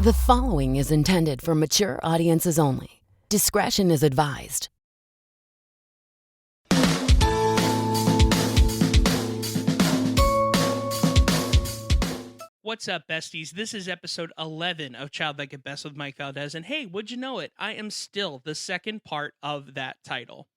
The following is intended for mature audiences only. Discretion is advised. What's up, besties? This is episode 11 of Childlike at Best with Mike Valdes. And hey, would you know it? I am still the second part of that title.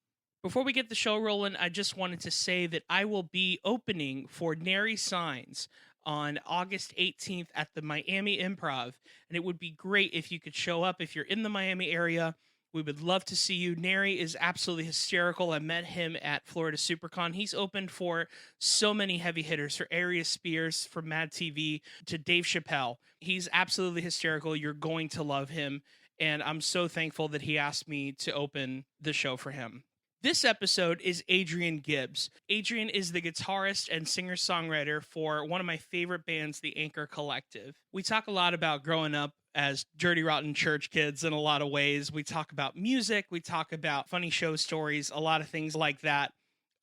Before we get the show rolling, I just wanted to say that I will be opening for Nary Signs on August 18th at the Miami Improv. And it would be great if you could show up if you're in the Miami area. We would love to see you. Nary is absolutely hysterical. I met him at Florida SuperCon. He's opened for so many heavy hitters, for Arias Spears from Mad TV to Dave Chappelle. He's absolutely hysterical. You're going to love him. And I'm so thankful that he asked me to open the show for him. This episode is Adrian Gibbs. Adrian is the guitarist and singer-songwriter for one of my favorite bands, the Anchor Collective. We talk a lot about growing up as dirty, rotten church kids in a lot of ways. We talk about music. We talk about funny show stories, a lot of things like that.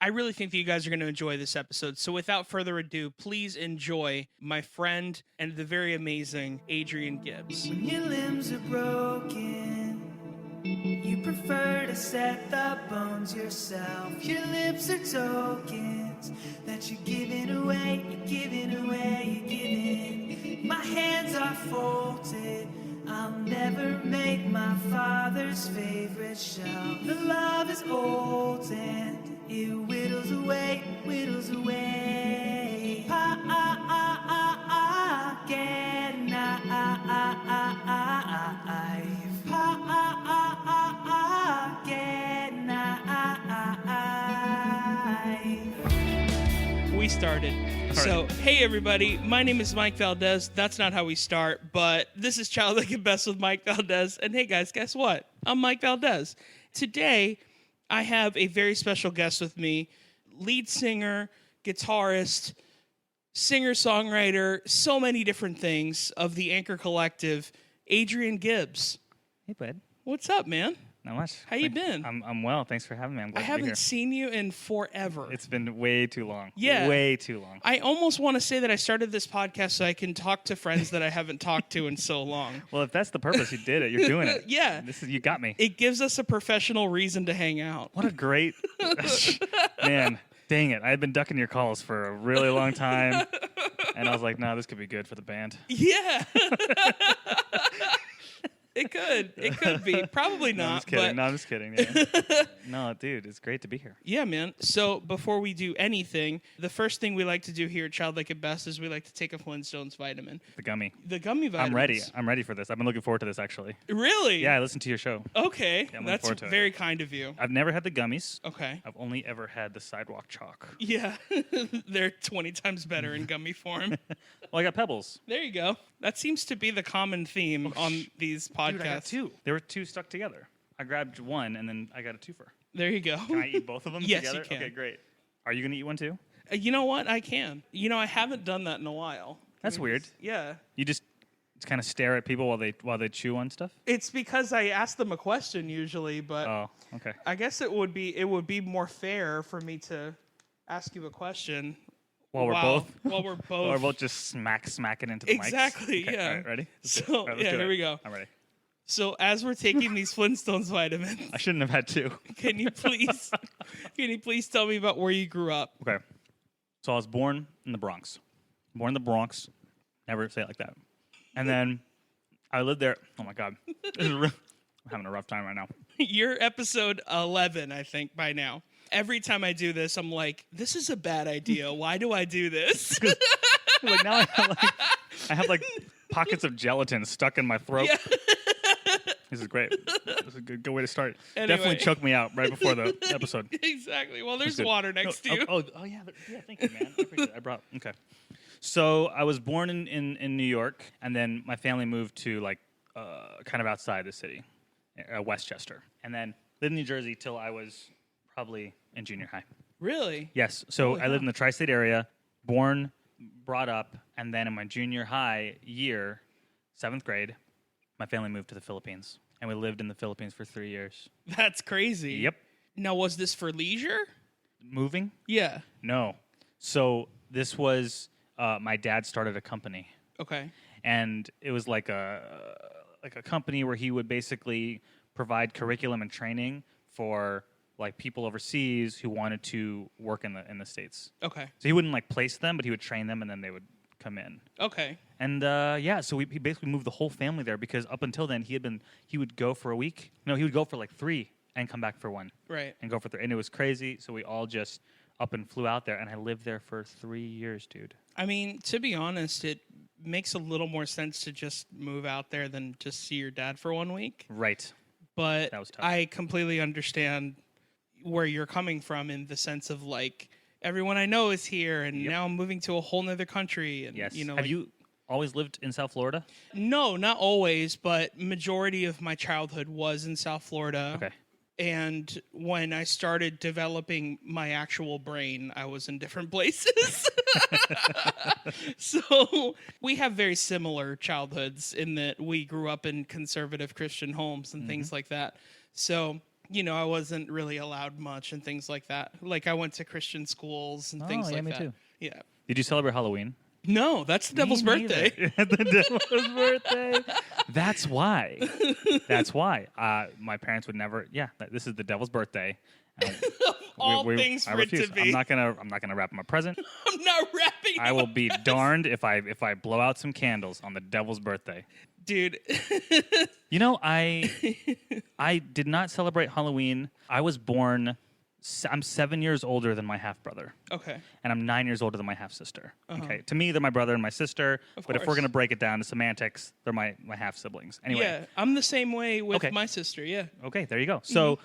I really think that you guys are going to enjoy this episode. So without further ado, please enjoy my friend and the very amazing Adrian Gibbs. When your limbs are broken, you prefer to set the bones yourself. Your lips are tokens that you're giving away, you're giving away, you're giving. My hands are folded, I'll never make my father's favorite shelf. The love is old and it whittles away, whittles away. Again, We started. So, hey everybody, my name is Mike Valdes. That's not how we start, but this is Childlike at Best with Mike Valdes. And hey guys, guess what? I'm Mike Valdes. Today, I have a very special guest with me, lead singer, guitarist, singer-songwriter, so many different things of the Anchor Collective, Adrian Gibbs. Hey, bud. What's up, man? Not much. How you been? I'm well. Thanks for having me. I'm glad I to be here. haven't seen you in forever. It's been way too long. Yeah. Way too long. I almost want to say that I started this podcast so I can talk to friends that I haven't talked to in so long. Well, if that's the purpose, you did it. You're doing it. Yeah. You got me. It gives us a professional reason to hang out. What a great... Man, dang it. I had been ducking your calls for a really long time. And I was like, no, this could be good for the band. Yeah. It could. It could be. Probably not. I'm just kidding. But... No, I'm just kidding. Yeah. No, dude, it's great to be here. Yeah, man. So before we do anything, the first thing we like to do here at Childlike at Best is we like to take a Flintstones vitamin. The gummy. The gummy vitamins. I'm ready. I'm ready for this. I've been looking forward to this, actually. Really? Yeah, I listened to your show. Okay. Yeah, I'm looking That's forward to it. very kind of you. I've never had the gummies. Okay. I've only ever had the sidewalk chalk. Yeah. They're 20 times better in gummy form. Well, I got Pebbles. There you go. That seems to be the common theme on these podcasts. Dude, I got two. There were two stuck together. I grabbed one, and then I got a twofer. There you go. Can I eat both of them Yes, together? you can. Okay, great. Are you going to eat one too? You know what? I can. I haven't done that in a while. That's weird. Yeah. You just kind of stare at people while they chew on stuff? It's because I ask them a question usually, but Oh, okay. I guess it would be more fair for me to ask you a question While we're we're both Or we'll just smacking into the mics. Exactly, Okay, yeah. all right, ready? Let's do it. So, All right, let's yeah, do here it. we go. I'm ready. So as we're taking these Flintstones vitamins, I shouldn't have had two. can you please tell me about where you grew up? Okay. So I was born in the Bronx. Born in the Bronx. Never say it like that. And then I lived there. Oh, my God. I'm having a rough time right now. You're episode 11, I think, by now. Every time I do this, I'm like, this is a bad idea. Why do I do this? Like now I have pockets of gelatin stuck in my throat. Yeah. This is great. This is a good way to start. Anyway. Definitely choked me out right before the episode. Exactly. Well, there's Good. water next to you. Oh, yeah. Thank you, man. I appreciate it. Okay. So I was born in New York, and then my family moved to kind of outside the city, Westchester, and then lived in New Jersey till I was probably in junior high. Really? Yes. So Holy I lived cow. in the tri-state area, born, brought up, and then in my junior high year, 7th grade, my family moved to the Philippines, and we lived in the Philippines for 3 years. That's crazy. Yep. Now, was this for leisure? Moving? Yeah. No. So this was, my dad started a company, Okay. and it was like a company where he would basically provide curriculum and training for like people overseas who wanted to work in the States. Okay. So he wouldn't like place them, but he would train them, and then they would come in. Okay. And so he basically moved the whole family there because up until then he would go for a week. No, he would go for like 3 and come back for 1. Right. And go for 3, and it was crazy. So we all just up and flew out there, and I lived there for 3 years, dude. I mean, to be honest, it makes a little more sense to just move out there than just see your dad for 1 week. Right. But That was tough. I completely understand where you're coming from in the sense of like everyone I know is here, and now I'm moving to a whole nother country. And Yes. you know, Have you always lived in South Florida? No, not always, but majority of my childhood was in South Florida. Okay. And when I started developing my actual brain, I was in different places. So we have very similar childhoods in that we grew up in conservative Christian homes and things like that. So, you know, I wasn't really allowed much and things like that. Like I went to Christian schools and things like me that. too. Yeah. Did you celebrate Halloween? No, that's the devil's Me birthday. neither. The devil's birthday. That's why. That's why. My parents would never. Yeah, this is the devil's birthday. All things I for it to refuse. be. I'm not gonna wrap him a present. I'm not rapping. I will be darned if I blow out some candles on the devil's birthday. Dude. You know, I did not celebrate Halloween. I was born. I'm 7 years older than my half brother. Okay. And I'm 9 years older than my half sister. Okay. To me, they're my brother and my sister. But if we're course. gonna break it down to semantics, they're my half siblings. Anyway. Yeah, I'm the same way with Okay. my sister. Yeah. Okay, there you go. So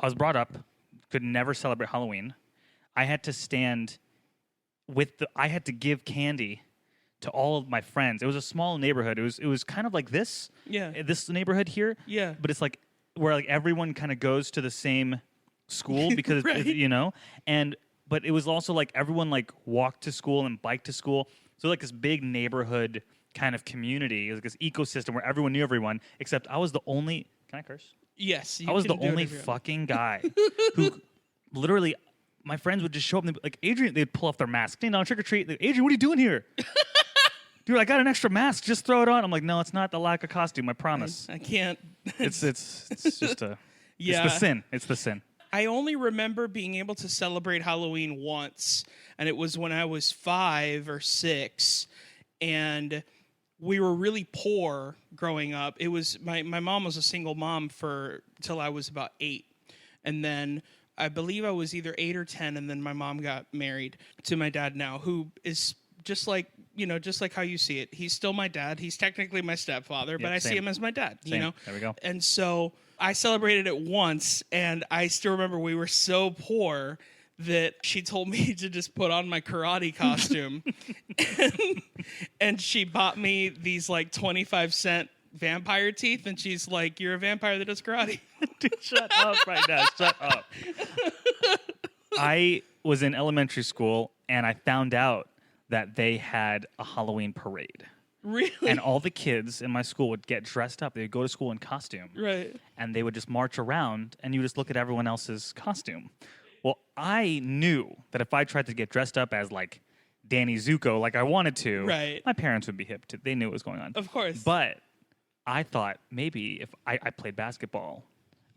I was brought up, could never celebrate Halloween. I had to stand I had to give candy to all of my friends. It was a small neighborhood. It was kind of like this. Yeah. This neighborhood here. Yeah. But it's like where like everyone kind of goes to the same school because Right. you know, but it was also like everyone like walked to school and biked to school. So like this big neighborhood kind of community, it was like this ecosystem where everyone knew everyone, except I was the only. Can I curse? Yes. I was the can do only whatever you want. fucking guy who literally, my friends would just show up and they'd be like, Adrian, they'd pull off their mask. Hey, no, trick or treat. Adrian, what are you doing here? Dude, I got an extra mask. Just throw it on. I'm like, no, it's not the lack of costume. I promise. I can't. It's just a. Yeah. It's the sin. It's the sin. I only remember being able to celebrate Halloween once, and it was when I was 5 or 6, and we were really poor growing up. It was my mom was a single mom till I was about 8, and then I believe I was either 8 or 10, and then my mom got married to my dad now, who is just like how you see it. He's still my dad. He's technically my stepfather, but I see same. him as my dad. Same. You know. There we go. And so I celebrated it once, and I still remember we were so poor that she told me to just put on my karate costume. and she bought me these like 25-cent vampire teeth, and she's like, "You're a vampire that does karate." Dude, shut up right now. Shut up. I was in elementary school, and I found out that they had a Halloween parade. Really? And all the kids in my school would get dressed up. They would go to school in costume. Right. And they would just march around, and you would just look at everyone else's costume. Well, I knew that if I tried to get dressed up as, like, Danny Zuko like I wanted to, Right. my parents would be hip to. They knew what was going on. Of course. But I thought maybe if I played basketball,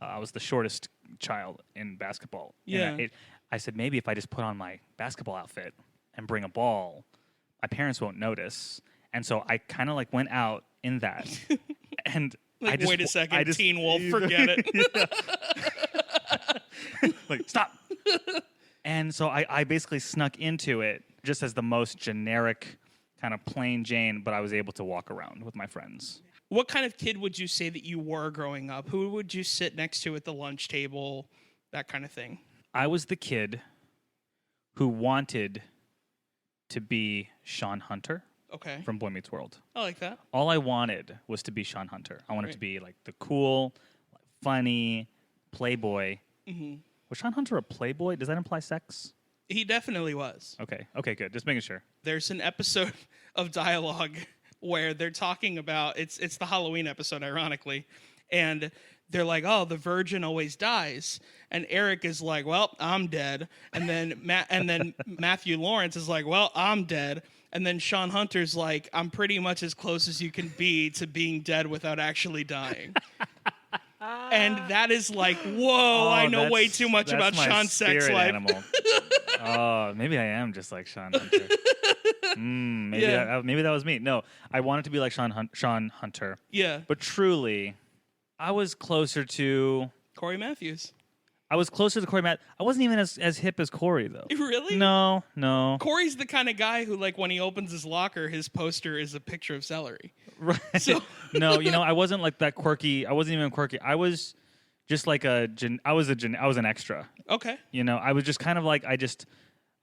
I was the shortest child in basketball. Yeah. And I said maybe if I just put on my basketball outfit and bring a ball, my parents won't notice. And so I kind of like went out in that. And like, I just, wait a second, I just, Teen Wolf, forget it. Like, stop. And so I basically snuck into it just as the most generic kind of plain Jane, but I was able to walk around with my friends. What kind of kid would you say that you were growing up? Who would you sit next to at the lunch table? That kind of thing. I was the kid who wanted to be Sean Hunter Okay. from Boy Meets World. I like that. All I wanted was to be Sean Hunter. I wanted Right. to be like the cool, funny playboy. Mm-hmm. Was Sean Hunter a playboy? Does that imply sex? He definitely was. Okay, good. Just making sure. There's an episode of dialogue where they're talking about it's the Halloween episode, ironically, and they're like, "Oh, the virgin always dies," and Eric is like, "Well, I'm dead," and then Matthew Lawrence is like, "Well, I'm dead," And then Sean Hunter's like, I'm pretty much as close as you can be to being dead without actually dying. And that is like, whoa, I know way too much about Sean's sex life. Oh, maybe I am just like Sean Hunter. Maybe that was me. No, I wanted to be like Sean Hunter. Yeah. But truly, I was closer to Corey Matthews. I wasn't even as hip as Corey, though. Really? No. Corey's the kind of guy who, like, when he opens his locker, his poster is a picture of celery. Right. So No, I wasn't like that quirky. I wasn't even quirky. I was just like I was an extra. Okay. I was just kind of like I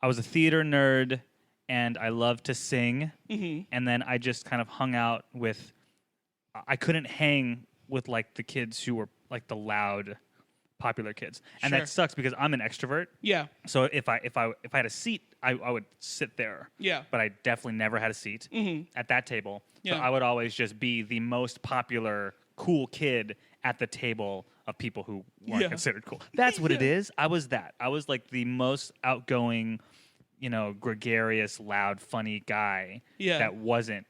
was a theater nerd, and I loved to sing. Mm-hmm. And then I just kind of hung out with. I couldn't hang with like the kids who were like the loud, popular kids, and that sucks because I'm an extrovert. Yeah. So if I had a seat, I would sit there. Yeah. But I definitely never had a seat at that table. Yeah. So I would always just be the most popular, cool kid at the table of people who weren't considered cool. That's what it is. I was that. I was like the most outgoing, gregarious, loud, funny guy that wasn't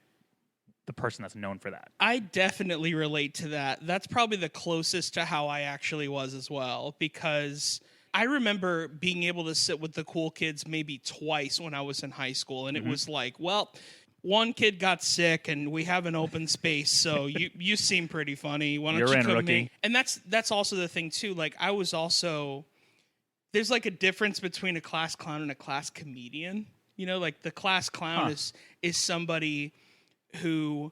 the person that's known for that. I definitely relate to that. That's probably the closest to how I actually was as well, because I remember being able to sit with the cool kids maybe twice when I was in high school, and it was like, well, one kid got sick and we have an open space, so you seem pretty funny. Why don't you come rookie. me? And that's also the thing too. Like, I was also, there's like a difference between a class clown and a class comedian. Like the class clown is somebody who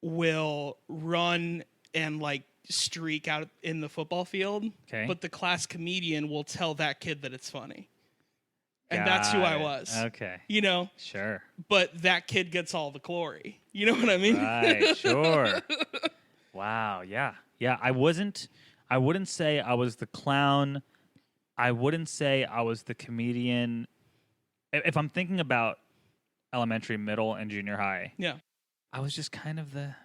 will run and like streak out in the football field, but the class comedian will tell that kid that it's funny. And that's who I was. Okay. Sure. But that kid gets all the glory. You know what I mean? Right, sure. Wow, yeah. Yeah, I wouldn't say I was the clown. I wouldn't say I was the comedian. If I'm thinking about elementary, middle, and junior high. Yeah. I was just kind of there.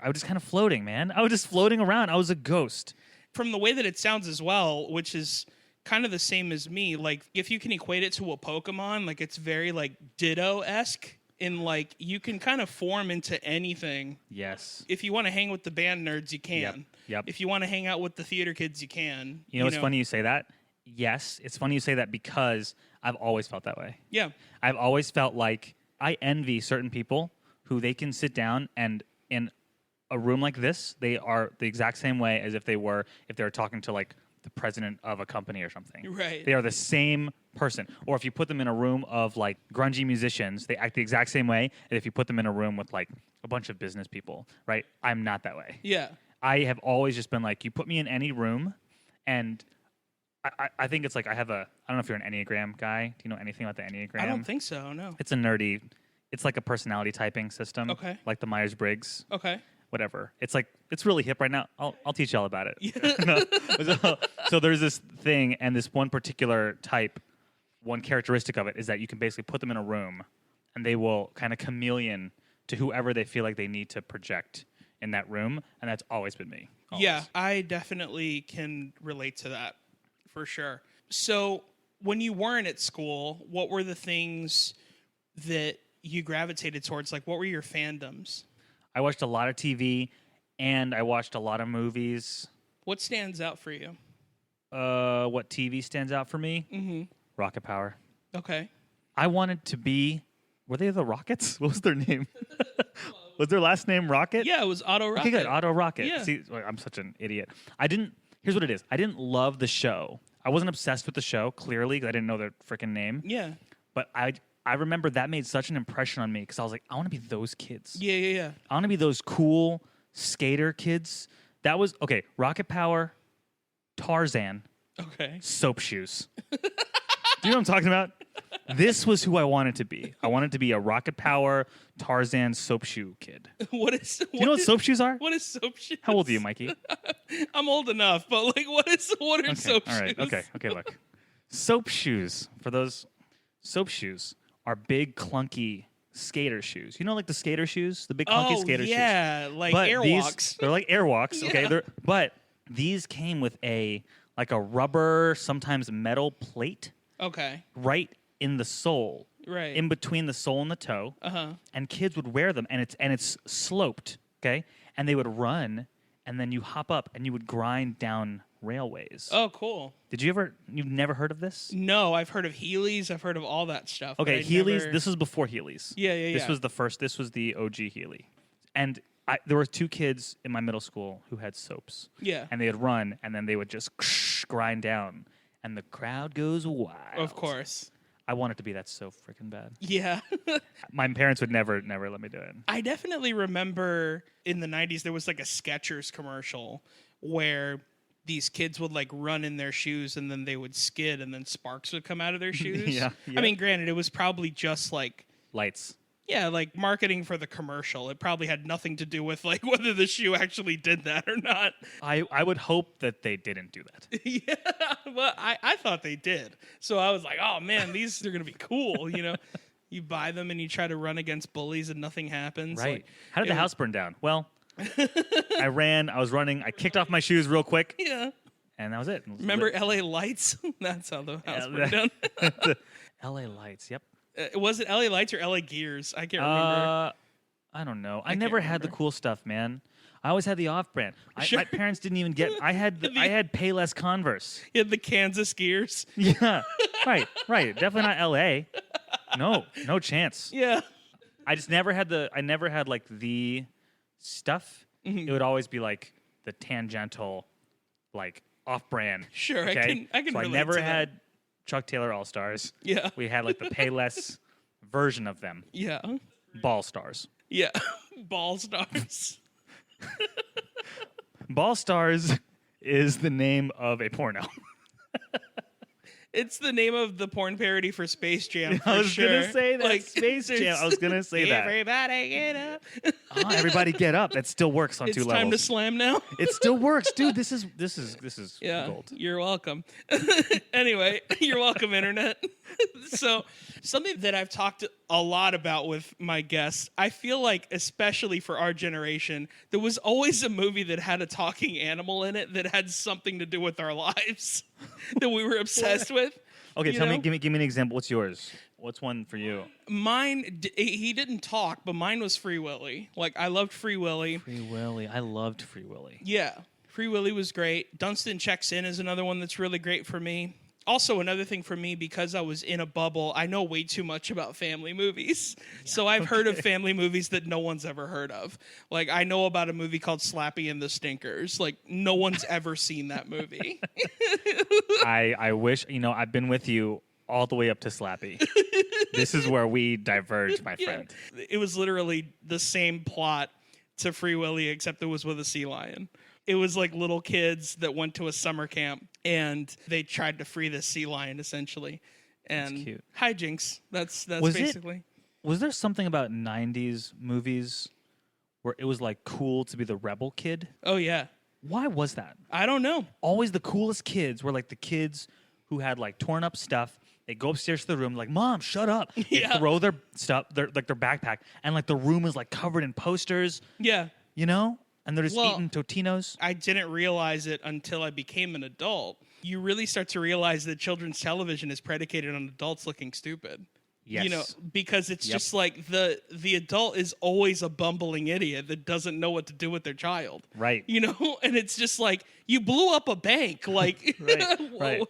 I was just kind of floating, man. I was just floating around. I was a ghost. From the way that it sounds as well, which is kind of the same as me, like if you can equate it to a Pokemon, like it's very like Ditto-esque in like you can kind of form into anything. Yes. If you want to hang with the band nerds, you can. Yep. If you want to hang out with the theater kids, you can. It's funny you say that. Yes, it's funny you say that because I've always felt that way. Yeah. I've always felt like I envy certain people who they can sit down and in a room like this, they are the exact same way as if they were talking to like the president of a company or something. Right. They are the same person. Or if you put them in a room of like grungy musicians, they act the exact same way as if you put them in a room with like a bunch of business people, right? I'm not that way. Yeah. I have always just been like, you put me in any room and I think it's like I don't know if you're an Enneagram guy. Do you know anything about the Enneagram? I don't think so, no. It's like a personality typing system. Okay. Like the Myers-Briggs. Okay. Whatever. It's really hip right now. I'll teach you all about it. Yeah. So there's this thing, and this one particular type, one characteristic of it is that you can basically put them in a room, and they will kind of chameleon to whoever they feel like they need to project in that room, and that's always been me. Always. Yeah, I definitely can relate to that for sure. So when you weren't at school, what were the things that you gravitated towards? Like, what were your fandoms? I watched a lot of TV, and I watched a lot of movies. What stands out for you? What TV stands out for me? Mm-hmm. Rocket Power. Okay. I wanted to be... Were they the Rockets? What was their name? Was their last name Rocket? Yeah, it was Otto Rocket. Okay, good. Otto Rocket. Yeah. See, I'm such an idiot. Here's what it is. I didn't love the show. I wasn't obsessed with the show, clearly, because I didn't know their freaking name. Yeah. But I remember that made such an impression on me because I was like, I want to be those kids. Yeah. I want to be those cool skater kids. That was, okay, Rocket Power, Tarzan, okay, Soap Shoes. Do you know what I'm talking about? This was who I wanted to be. I wanted to be a Rocket Power, Tarzan, Soap Shoe kid. Do you know what soap shoes are? What is soap shoes? How old are you, Mikey? I'm old enough, but like, what are soap shoes? All right, okay, look. Soap shoes, soap shoes are big, clunky skater shoes. You know, like the skater shoes? The big, clunky skater shoes. Yeah, like Airwalks. They're like Airwalks, Yeah. okay? But these came with a rubber, sometimes metal plate Okay. right in the sole. Right. in between the sole and the toe, and kids would wear them, and it's sloped, okay, and they would run, and then you hop up and you would grind down railways. Oh, cool. You've never heard of this? No, I've heard of Heelys. I've heard of all that stuff. Okay, but Heelys. This was before Heelys. Yeah. This was the first. This was the OG Heely, and there were 2 kids in my middle school who had soaps. Yeah. And they would run, and then they would just grind down, and the crowd goes wild. Of course. I want it to be that so freaking bad. Yeah. My parents would never let me do it. I definitely remember in the 90s there was like a Skechers commercial where these kids would like run in their shoes and then they would skid and then sparks would come out of their shoes. Yeah. I mean, granted, it was probably just like Lights. Yeah, like marketing for the commercial. It probably had nothing to do with like whether the shoe actually did that or not. I would hope that they didn't do that. Yeah, well, I thought they did. So I was like, oh man, these are going to be cool, you know? You buy them and you try to run against bullies and nothing happens. Right. Like, How did the house burn down? Well, I was running, I kicked off my shoes real quick. Yeah. And that was it. Remember LA Lights? That's how the house burned down. LA Lights, yep. Was it LA Lights or LA Gears? I can't remember. I don't know. I never had the cool stuff, man. I always had the off-brand. Sure. My parents didn't even get. I had Payless Converse. You had the Kansas Gears. Yeah, right. Definitely not L.A. No chance. Yeah. I just never had I never had like the stuff. Mm-hmm. It would always be like the tangential, like off-brand. Sure, okay? I can So I relate never to that. had Chuck Taylor All Stars. Yeah. We had like the Payless version of them. Yeah. Ball Stars. Yeah. Ball Stars. Ball Stars is the name of a porno. It's the name of the porn parody for Space Jam. For I was sure. gonna say that. Like, Space Jam. I was gonna say that. Everybody get up. Everybody get up. That still works on It's 2 levels. time to slam now. It still works, dude. This is Yeah, gold. you're welcome. Anyway, you're welcome, Internet. So, something that I've talked a lot about with my guests, I feel like, especially for our generation, there was always a movie that had a talking animal in it that had something to do with our lives that we were obsessed with. Okay, You tell know? me. Give me an example. What's yours? What's one for you? Mine, he didn't talk, but mine was Free Willy. Like, I loved Free Willy. Free Willy. I loved Free Willy. Yeah, Free Willy was great. Dunstan Checks In is another one that's really great for me. Also, another thing for me, because I was in a bubble, I know way too much about family movies. So I've heard of family movies that no one's ever heard of. Like, I know about a movie called Slappy and the Stinkers. Like, no one's ever seen that movie. I wish, I've been with you all the way up to Slappy. This is where we diverge, my friend. It was literally the same plot to Free Willy, except it was with a sea lion. It was like little kids that went to a summer camp and they tried to free this sea lion, essentially. And That's cute. hijinks. That's Was basically. Was there something about 90s movies where it was like cool to be the rebel kid? Oh, yeah. Why was that? I don't know. Always the coolest kids were like the kids who had like torn up stuff. They go upstairs to the room, like, Mom, shut up. They Yeah. throw their stuff, their backpack, and like the room is like covered in posters, Yeah. And they're just eating Totinos. I didn't realize it until I became an adult. You really start to realize that children's television is predicated on adults looking stupid. Yes. Because it's just like the adult is always a bumbling idiot that doesn't know what to do with their child. Right. And it's just like, you blew up a bank. Like, Right.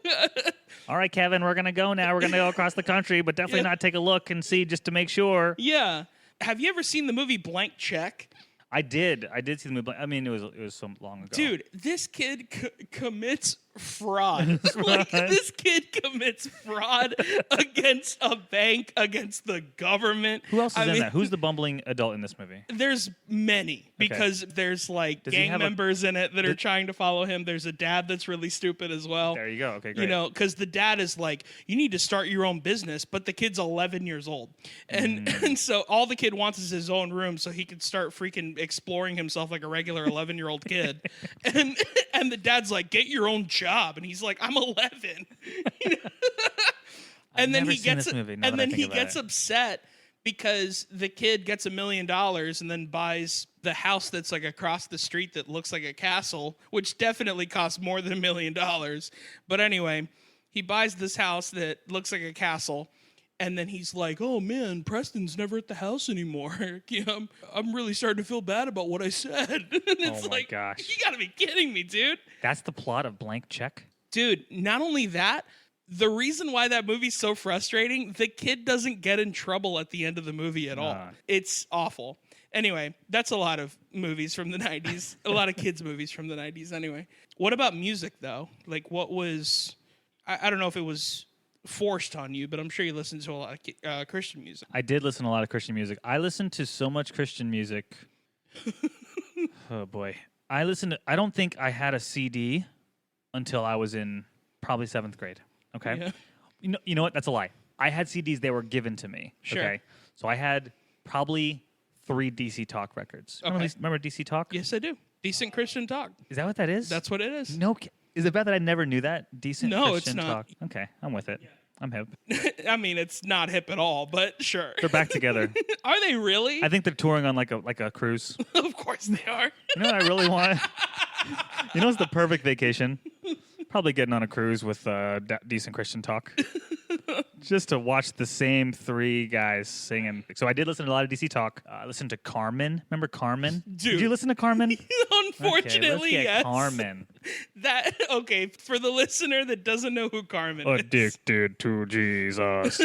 All right, Kevin, we're going to go now. We're going to go across the country, but definitely not take a look and see just to make sure. Yeah. Have you ever seen the movie Blank Check? I did see the movie. I mean, it was so long ago. Dude, this kid commits fraud. Like, this kid commits fraud against a bank, against the government. Who else is in that? Who's the bumbling adult in this movie? There's many, because there's like Does he gang have members in it that are trying to follow him. There's a dad that's really stupid as well. There you go. Okay, great. Because the dad is like, you need to start your own business, but the kid's 11 years old. And so all the kid wants is his own room so he can start freaking exploring himself like a regular 11-year-old kid. And the dad's like, get your own job. And he's like, I'm 11. And then he gets upset because the kid gets $1 million and then buys the house that's like across the street that looks like a castle, which definitely costs more than $1 million. But anyway, he buys this house that looks like a castle, And then he's like, "Oh man, Preston's never at the house anymore. I'm really starting to feel bad about what I said." And it's Oh my like, gosh. you gotta be kidding me, dude. That's the plot of Blank Check? Dude, not only that, the reason why that movie's so frustrating, the kid doesn't get in trouble at the end of the movie at all. It's awful. Anyway, that's a lot of movies from the 90s. A lot of kids' movies from the 90s anyway. What about music, though? Like, what was... I don't know if it was forced on you, but I'm sure you listened to a lot of Christian music. I did listen to a lot of Christian music. I listened to so much Christian music. Oh, boy. I don't think I had a CD until I was in probably 7th grade. Okay? Yeah. You know what? That's a lie. I had CDs. They were given to me. Sure. Okay? So I had probably 3 DC Talk records. Okay. Remember DC Talk? Yes, I do. Decent Christian talk. Is that what that is? That's what it is. No. Is it bad that I never knew that? Decent No, Christian it's not. talk. Okay, I'm with it. I'm hip. I mean, it's not hip at all, but sure. They're back together. Are they really? I think they're touring on like a cruise. Of course they are. You know what I really want? You know what's the perfect vacation? Probably getting on a cruise with Decent Christian Talk. Just to watch the same 3 guys singing. So I did listen to a lot of DC Talk. I listened to Carmen. Remember Carmen? Dude. Did you listen to Carmen? Unfortunately, okay, let's get yes. Carmen. Okay, for the listener that doesn't know who Carmen is. Addicted to Jesus.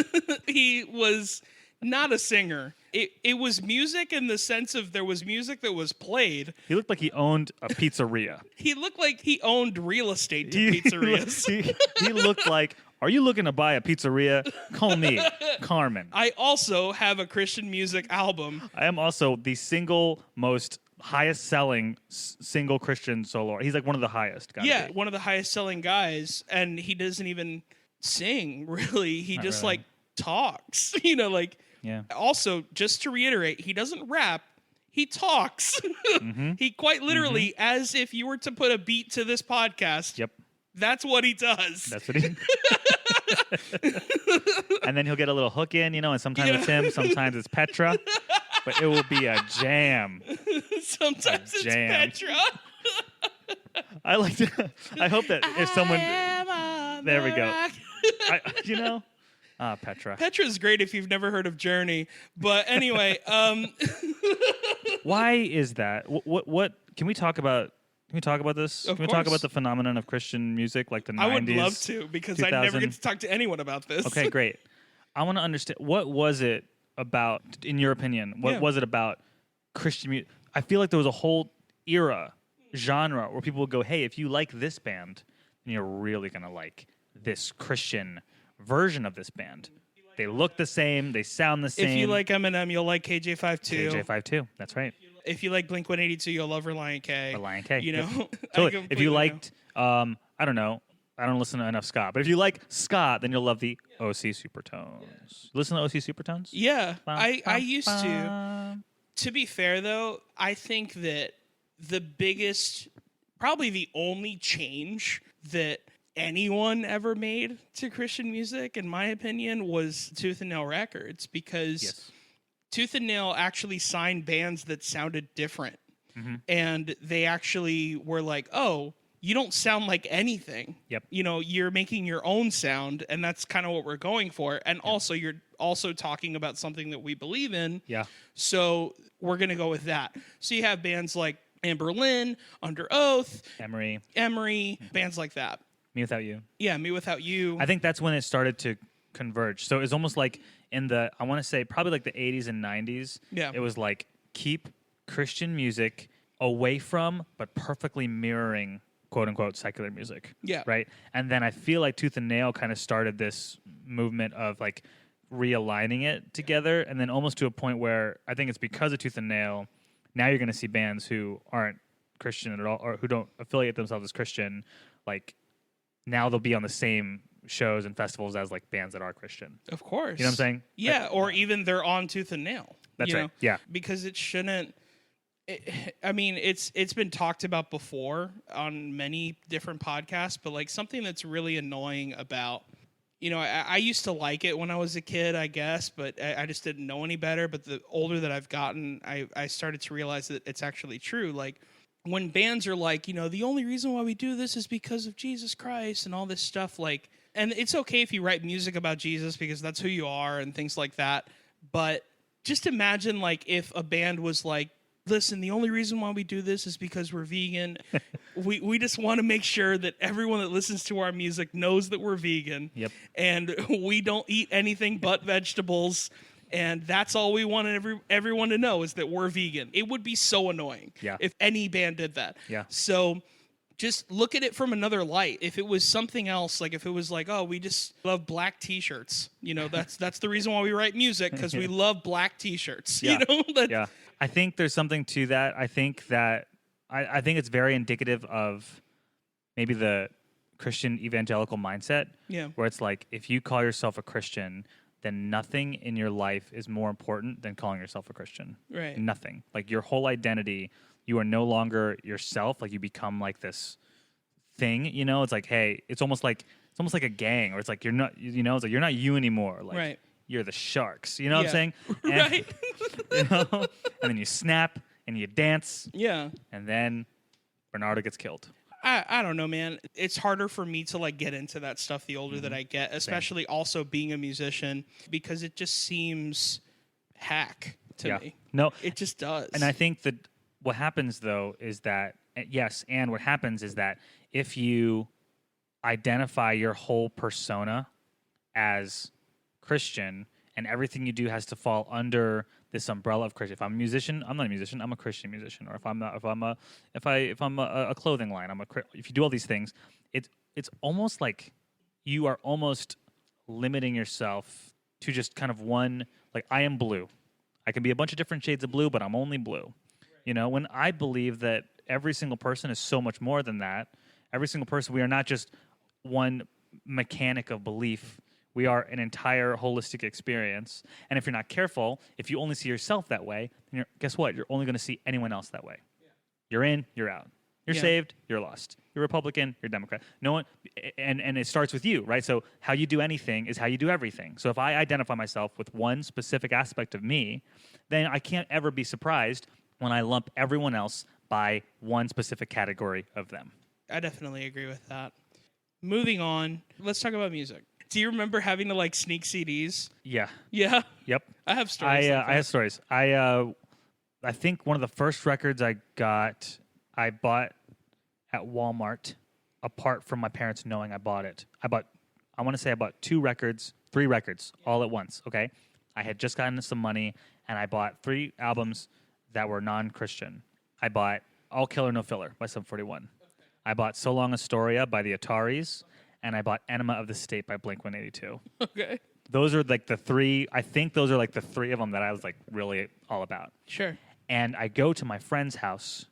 He was not a singer. It was music in the sense of there was music that was played. He looked like he owned a pizzeria. He looked like he owned real estate to pizzerias. He looked like, are you looking to buy a pizzeria? Call me, Carmen. I also have a Christian music album. I am also the single most highest selling single Christian solo. He's like one of the highest. Yeah, one of the highest selling guys, and he doesn't even sing really. He Not just really. like talks. Yeah. Also, just to reiterate, he doesn't rap. He talks. Mm-hmm. He quite literally, as if you were to put a beat to this podcast. Yep. That's what he does. That's what he. And then he'll get a little hook in, and sometimes it's him, sometimes it's Petra, but it will be a jam. Sometimes it's jam. Petra. I like to. I hope that if someone. There we go. Petra. Petra's great if you've never heard of Journey. But anyway, Why is that? What can we talk about? Can we talk about this? Of Can we talk course. about the phenomenon of Christian music, like the 90s? I would love to, because I never 2000? get to talk to anyone about this. Okay, great. I want to understand, what was it about, in your opinion, what was it about Christian music? I feel like there was a whole genre, where people would go, hey, if you like this band, then you're really going to like this Christian version of this band. They look the same, they sound the same. If you like Eminem, you'll like KJ52. KJ52, that's right. If you like Blink-182, you'll love Relient K. Relient K. You know? So I if completely you know. liked, I don't know, I don't listen to enough ska, but if you like ska, then you'll love the OC Supertones. Listen to OC Supertones? Yeah, I Bum, used to. bum. To be fair, though, I think that the biggest, probably the only change that anyone ever made to Christian music, in my opinion, was Tooth and Nail Records, because Yes. Tooth and Nail actually signed bands that sounded different. Mm-hmm. And they actually were like, oh, you don't sound like anything. Yep. You're making your own sound, and that's kind of what we're going for. And also, you're also talking about something that we believe in. Yeah. So we're going to go with that. So you have bands like Amber Lynn, Under Oath, Emery, bands like that. Me Without You. Yeah, Me Without You. I think that's when it started to converge. So it's almost like in the, I want to say probably like the 80s and 90s. Yeah. It was like keep Christian music away from, but perfectly mirroring, quote unquote, secular music. Yeah. Right. And then I feel like Tooth and Nail kind of started this movement of like realigning it together. And then almost to a point where I think it's because of Tooth and Nail, now you're going to see bands who aren't Christian at all, or who don't affiliate themselves as Christian, like now they'll be on the same shows and festivals as like bands that are Christian. Of course. You know what I'm saying? Yeah, or even they're on Tooth and Nail. That's right. know? Yeah. Because it shouldn't. It's been talked about before on many different podcasts, but like something that's really annoying about, I used to like it when I was a kid, I guess, but I just didn't know any better. But the older that I've gotten, I started to realize that it's actually true. Like when bands are like, the only reason why we do this is because of Jesus Christ and all this stuff, like And it's okay if you write music about Jesus because that's who you are and things like that. But just imagine like if a band was like, listen, the only reason why we do this is because we're vegan. we just want to make sure that everyone that listens to our music knows that we're vegan. Yep. And we don't eat anything but vegetables. And that's all we want everyone to know is that we're vegan. It would be so annoying if any band did that. Yeah. So just look at it from another light. If it was something else, like if it was like, oh, we just love black T-shirts, that's the reason why we write music, because we love black T-shirts. Yeah. Yeah. I think there's something to that. I think that I think it's very indicative of maybe the Christian evangelical mindset. Yeah. Where it's like, if you call yourself a Christian, then nothing in your life is more important than calling yourself a Christian. Right. Nothing. Like your whole identity, you are no longer yourself. Like you become like this thing, It's like, hey, it's almost like a gang, or it's like you're not, it's like you're not you anymore. Like right. You're the sharks. You know what I'm saying? And, right. And then you snap and you dance. Yeah. And then Bernardo gets killed. I don't know, man. It's harder for me to like get into that stuff the older that I get, especially also being a musician, because it just seems hack to me. No, it just does. And I think that what happens though is that what happens is that if you identify your whole persona as Christian and everything you do has to fall under this umbrella of Christian. If I'm a musician, I'm not a musician. I'm a Christian musician. Or if I'm a clothing line, if you do all these things, it's almost like you are almost limiting yourself to just kind of one. Like, I am blue. I can be a bunch of different shades of blue, but I'm only blue. When I believe that every single person is so much more than that. Every single person, we are not just one mechanic of belief. We are an entire holistic experience. And if you're not careful, if you only see yourself that way, then guess what? You're only going to see anyone else that way. Yeah. You're in, you're out. You're saved, you're lost. You're Republican, you're Democrat. No one, and it starts with you, right? So how you do anything is how you do everything. So if I identify myself with one specific aspect of me, then I can't ever be surprised when I lump everyone else by one specific category of them. I definitely agree with that. Moving on, let's talk about music. Do you remember having to like sneak CDs? Yeah. Yeah? Yep. I have stories. I have stories. I think one of the first records I bought at Walmart, apart from my parents knowing I bought it. I bought 3 records all at once, okay? I had just gotten some money, and I bought 3 albums that were non-Christian. I bought All Killer No Filler by Sum 41. Okay. I bought So Long Astoria by the Ataris. And I bought Enema of the State by Blink-182. Okay. Those are like the 3. I think those are like the 3 of them that I was like really all about. Sure. And I go to my friend's house,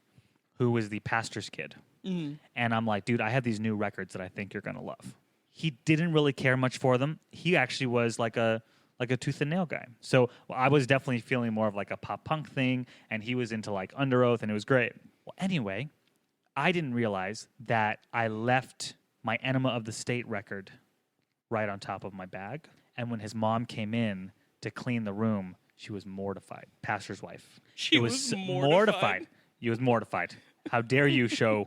who was the pastor's kid. Mm-hmm. And I'm like, dude, I have these new records that I think you're going to love. He didn't really care much for them. He actually was like a tooth and nail guy. So I was definitely feeling more of like a pop punk thing. And he was into like Under Oath, and it was great. Well, anyway, I didn't realize that I left my Enema of the State record right on top of my bag. And when his mom came in to clean the room, she was mortified. Pastor's wife. She was mortified. He was mortified. How dare you show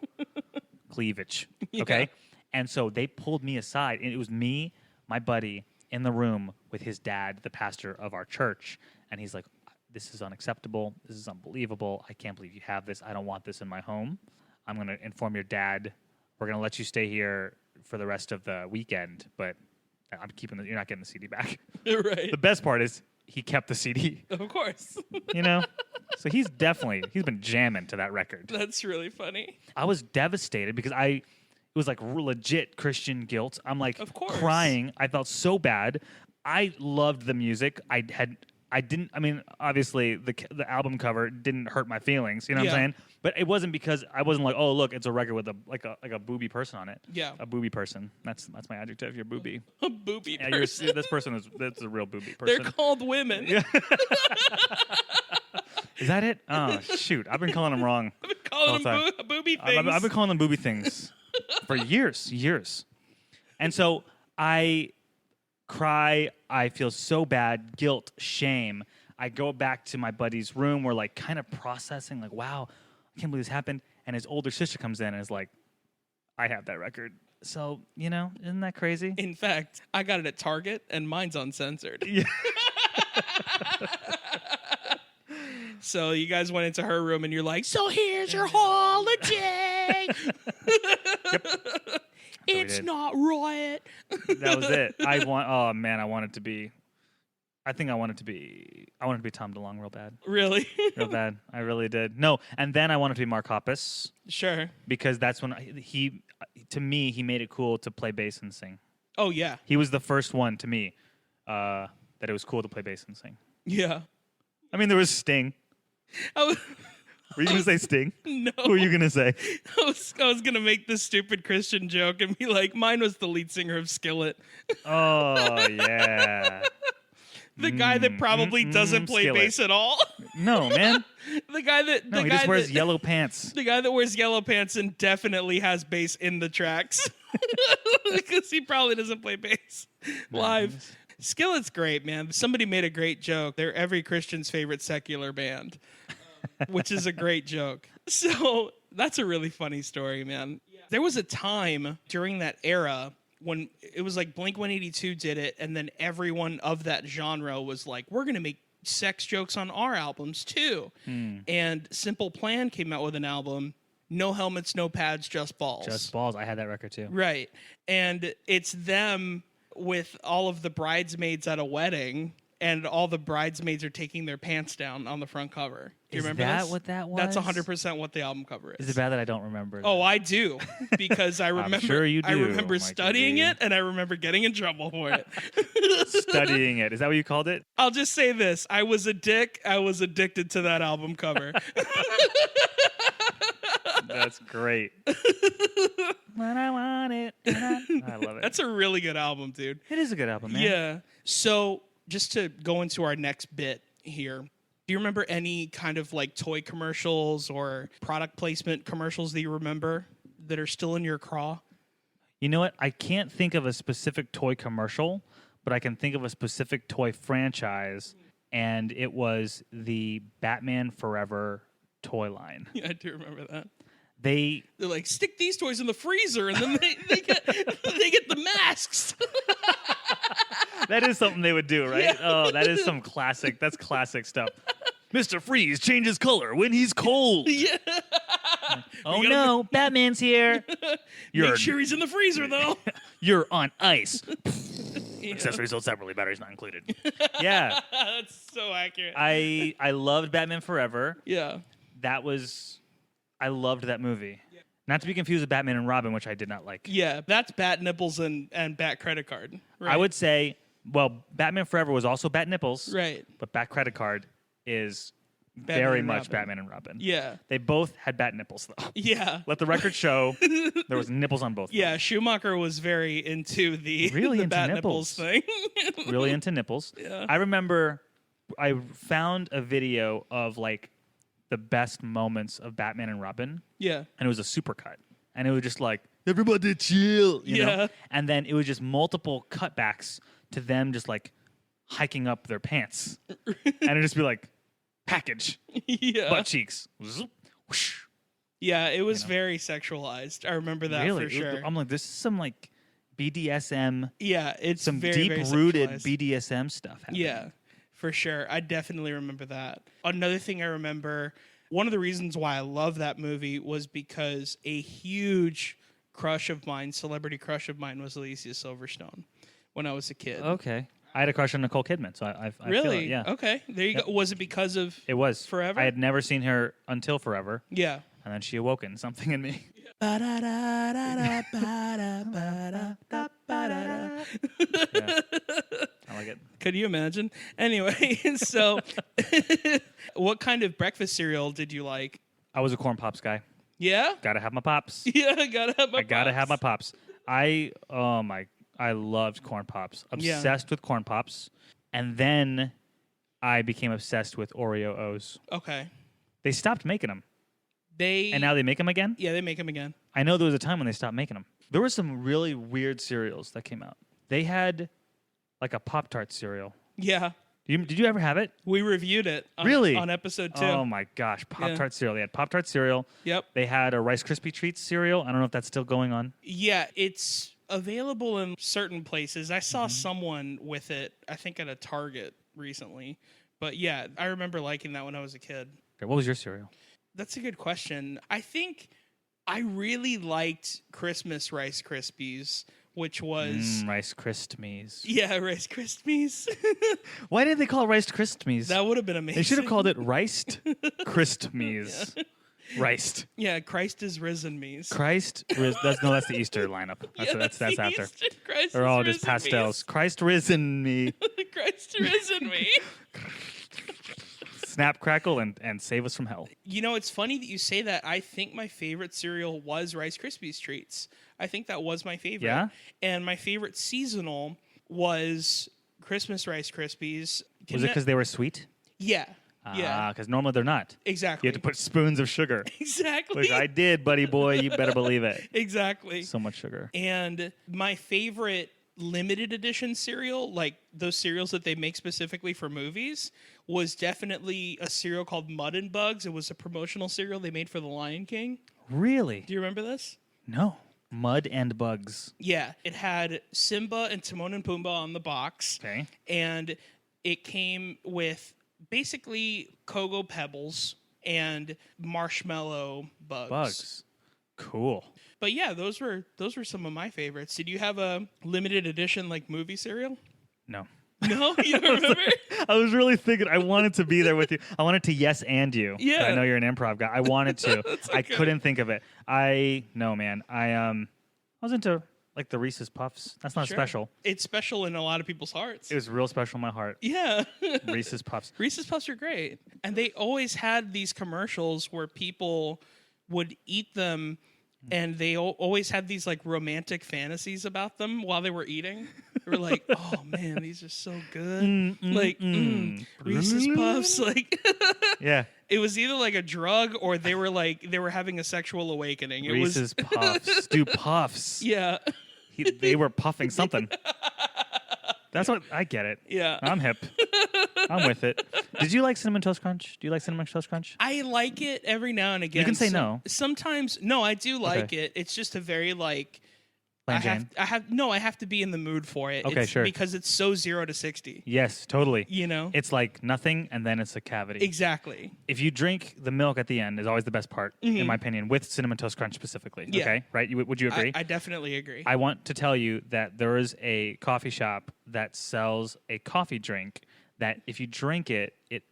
cleavage, okay? Yeah. And so they pulled me aside, and it was me, my buddy, in the room with his dad, the pastor of our church. And he's like, this is unacceptable. This is unbelievable. I can't believe you have this. I don't want this in my home. I'm going to inform your dad. We're going to let you stay here for the rest of the weekend, but you're not getting the CD back. Right. The best part is he kept the CD. Of course. So he's been jamming to that record. That's really funny. I was devastated because it was like legit Christian guilt. I'm like of course. Crying. I felt so bad. I loved the music. Obviously the album cover didn't hurt my feelings, you know what I'm saying? But it wasn't because I wasn't like, oh look, it's a record with a booby person on it. Yeah. A booby person. That's my adjective. You're booby. A booby person. That's a real booby person. They're called women. Yeah. Is that it? Oh shoot. I've been calling them wrong. I've been calling them booby things. I've been calling them booby things for years. And so I cry, I feel so bad, guilt, shame. I go back to my buddy's room. We're like kind of processing, like, wow, I can't believe this happened. And his older sister comes in and is like, I have that record. So, isn't that crazy? In fact, I got it at Target, and mine's uncensored. Yeah. So you guys went into her room, and you're like, so here's your holiday. It's not right. That was it. I want it to be... I wanted to be Tom DeLonge real bad. Really? Real bad. I really did. No, and then I wanted to be Mark Hoppus. Sure. Because that's when he made it cool to play bass and sing. Oh, yeah. He was the first one to me that it was cool to play bass and sing. Yeah. I mean, there was Sting. Were you going to say Sting? No. Who were you going to say? I was going to make this stupid Christian joke and be like, mine was the lead singer of Skillet. Oh, yeah. The guy that probably doesn't play Skillet. bass at all. No, man. The guy that he just wears yellow pants. The guy that wears yellow pants and definitely has bass in the tracks because he probably doesn't play bass live. Skillet's great, man. Somebody made a great joke. They're every Christian's favorite secular band, which is a great joke. So that's a really funny story, man. There was a time during that era when it was like Blink-182 did it, and then everyone of that genre was like, we're going to make sex jokes on our albums too. And Simple Plan came out with an album, No Helmets, No Pads, Just Balls. Just Balls. I had that record too. Right. And it's them with all of the bridesmaids at a wedding, and all the bridesmaids are taking their pants down on the front cover. Do you remember that this? what that was? That's 100% what the album cover is. Is it bad that I don't remember that? Oh, I do, because I remember. I'm sure you do. I remember Mikey studying D. it, and I remember getting in trouble for it. Studying it. Is that what you called it? I'll just say this: I was a dick. I was addicted to that album cover. That's great. When I want it. I love it. That's a really good album, dude. It is a good album, man. Yeah. So just to go into our next bit here, do you remember any kind of like toy commercials or product placement commercials that you remember that are still in your craw? You know what? I can't think of a specific toy commercial, but I can think of a specific toy franchise, and it was the Batman Forever toy line. Yeah, I do remember that. They're like, stick these toys in the freezer, and then they get the masks. That is something they would do, right? Yeah. Oh, that is some classic. That's classic stuff. Mr. Freeze changes color when he's cold. Yeah. Oh no, Batman's here. Make sure he's in the freezer, though. You're on ice. Yeah. Accessories sold separately, batteries not included. Yeah. That's so accurate. I loved Batman Forever. Yeah. I loved that movie. Yeah. Not to be confused with Batman and Robin, which I did not like. Yeah, that's Bat Nipples and Bat Credit Card. Right? I would say, Batman Forever was also Bat Nipples. Right. But Bat Credit Card is Batman very much Batman and Robin. Yeah. They both had bat nipples, though. Yeah. Let the record show there was nipples on both. Yeah, Schumacher was very into the bat nipples thing. Really into nipples. Yeah. I remember I found a video of like the best moments of Batman and Robin. Yeah. And it was a supercut. And it was just like, everybody chill, you know? And then it was just multiple cutbacks to them just like hiking up their pants. And it'd just be like, package. Yeah. Butt cheeks. Zoop, whoosh. Yeah, it was very sexualized. I remember that for sure. I'm like, this is some like BDSM. Yeah, it's some very, deep-rooted very BDSM stuff happening. Yeah, for sure. I definitely remember that. Another thing I remember, one of the reasons why I love that movie was because a huge celebrity crush of mine was Alicia Silverstone when I was a kid. Okay. I had a crush on Nicole Kidman, so I really? feel it, yeah. Okay, there you go. Was it because of it was Forever? I had never seen her until Forever. Yeah. And then she awoken something in me. Yeah. I like it. Could you imagine? Anyway, so what kind of breakfast cereal did you like? I was a Corn Pops guy. Yeah? Gotta have my Pops. Yeah, gotta have my Pops. I gotta have my Pops. I loved Corn Pops. Obsessed with Corn Pops. And then I became obsessed with Oreo O's. Okay. They stopped making them. And now they make them again? Yeah, they make them again. I know there was a time when they stopped making them. There were some really weird cereals that came out. They had like a Pop-Tart cereal. Yeah. Do Did you ever have it? We reviewed it Really? on episode 2. Oh my gosh, Pop-Tart cereal. They had Pop-Tart cereal. Yep. They had a Rice Krispie Treats cereal. I don't know if that's still going on. Yeah, it's available in certain places. I saw someone with it, I think at a Target recently. But yeah, I remember liking that when I was a kid. Okay, what was your cereal? That's a good question. I think I really liked Christmas Rice Krispies, which was... Rice Krispies. Yeah, Rice Krispies. Why did they call it Rice Krispies? That would have been amazing. They should have called it Riced Krispies. Riced. Yeah, Christ is risen me's. That's the Easter lineup. That's the after. Easter. Christ They're is all just risen pastels. Christ risen me. me's. Christ risen me. Snap, crackle, and save us from hell. You know, it's funny that you say that. I think my favorite cereal was Rice Krispies Treats. I think that was my favorite. Yeah? And my favorite seasonal was Christmas Rice Krispies. Was it because they were sweet? Yeah. Ah, because normally they're not. Exactly. You have to put spoons of sugar. Exactly. Which I did, buddy boy. You better believe it. Exactly. So much sugar. And my favorite limited edition cereal, like those cereals that they make specifically for movies, was definitely a cereal called Mud and Bugs. It was a promotional cereal they made for The Lion King. Really? Do you remember this? No. Mud and Bugs. Yeah. It had Simba and Timon and Pumbaa on the box. Okay. And it came with basically Cocoa Pebbles and marshmallow bugs. Cool. But yeah, those were some of my favorites. Did you have a limited edition like movie cereal? No. No, you don't remember? I was really thinking. I wanted to be there with you. I wanted to yes and you. Yeah. I know you're an improv guy. I wanted to. Okay. I couldn't think of it. No, man. I was into like the Reese's Puffs. That's not Sure. special. It's special in a lot of people's hearts. It was real special in my heart. Yeah. Reese's Puffs. Reese's Puffs are great. And they always had these commercials where people would eat them and they always had these like romantic fantasies about them while they were eating. They were like, oh man, these are so good. Reese's Puffs. Like, Yeah. it was either like a drug or they were having a sexual awakening. It Reese's Puffs. Dude, Puffs. Yeah. They were puffing something. That's what I get it. Yeah. I'm hip. I'm with it. Did you like Cinnamon Toast Crunch? Do you like Cinnamon Toast Crunch? I like it every now and again. You can say no. Sometimes, no, I do like Okay. it. It's just a very like. Plain I Jane? have to be in the mood for it. Okay, sure. Because it's so 0 to 60. Yes, totally. You know? It's like nothing, and then it's a cavity. Exactly. If you drink the milk at the end, is always the best part, in my opinion, with Cinnamon Toast Crunch specifically. Yeah. Okay, right? Would you agree? I definitely agree. I want to tell you that there is a coffee shop that sells a coffee drink that if you drink it, it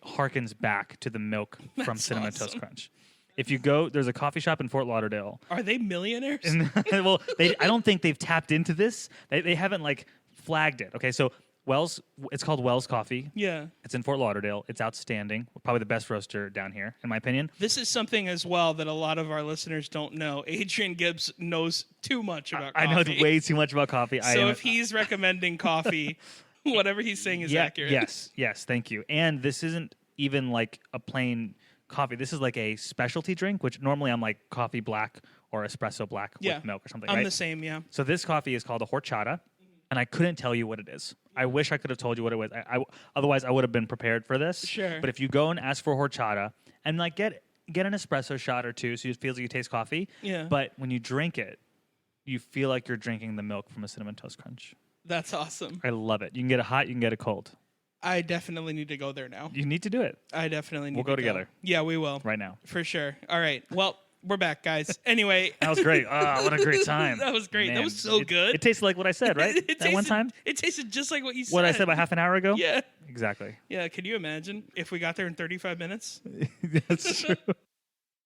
harkens back to the milk from That's Cinnamon awesome. Toast Crunch. If you go, there's a coffee shop in Fort Lauderdale. Are they millionaires? Well, I don't think they've tapped into this. They haven't like flagged it. Okay, so Wells, it's called Wells Coffee. Yeah. It's in Fort Lauderdale. It's outstanding. Probably the best roaster down here, in my opinion. This is something as well that a lot of our listeners don't know. Adrian Gibbs knows too much about coffee. I know way too much about coffee. So if he's recommending coffee, whatever he's saying is accurate. Yes, thank you. And this isn't even like a plain coffee. This is like a specialty drink, which normally I'm like coffee black or espresso black with milk or something. I'm right? the same, yeah. So this coffee is called a horchata, and I couldn't tell you what it is. I wish I could have told you what it was. Otherwise, I would have been prepared for this. Sure. But if you go and ask for horchata and like get an espresso shot or two, so it feels like you taste coffee. Yeah. But when you drink it, you feel like you're drinking the milk from a Cinnamon Toast Crunch. That's awesome. I love it. You can get it hot. You can get it cold. I definitely need to go there now. You need to do it I definitely need We'll to go together. Yeah, we will. right now. For sure. All right. Well, we're back, guys. Anyway. That was great. Oh, what a great time. That was great. Man, That was so good. It tasted like what I said, right? That one time? It tasted just like what you said. What I said about half an hour ago? Yeah. Exactly. Yeah. Can you imagine if we got there in 35 minutes? That's true.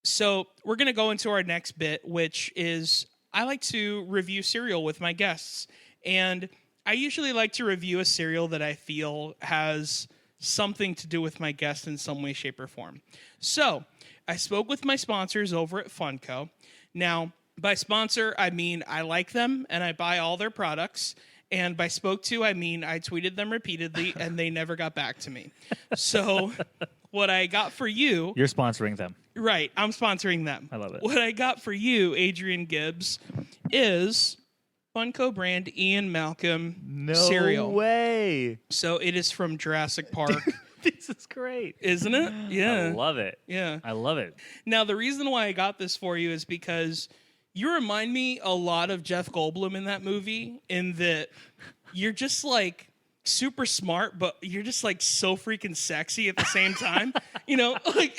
So we're going to go into our next bit, which is I like to review cereal with my guests. And I usually like to review a cereal that I feel has something to do with my guest in some way, shape, or form. So I spoke with my sponsors over at FunkO. Now, by sponsor, I mean I like them and I buy all their products. And by spoke to, I mean I tweeted them repeatedly and they never got back to me. So what I got for you... You're sponsoring them. Right, I'm sponsoring them. I love it. What I got for you, Adrian Gibbs, is FunkO brand Ian Malcolm No cereal. way. So it is from Jurassic Park. This is great. Isn't it? Yeah. I love it. Yeah. I love it. Now, the reason why I got this for you is because you remind me a lot of Jeff Goldblum in that movie, in that you're just like super smart, but you're just like so freaking sexy at the same time. You know, like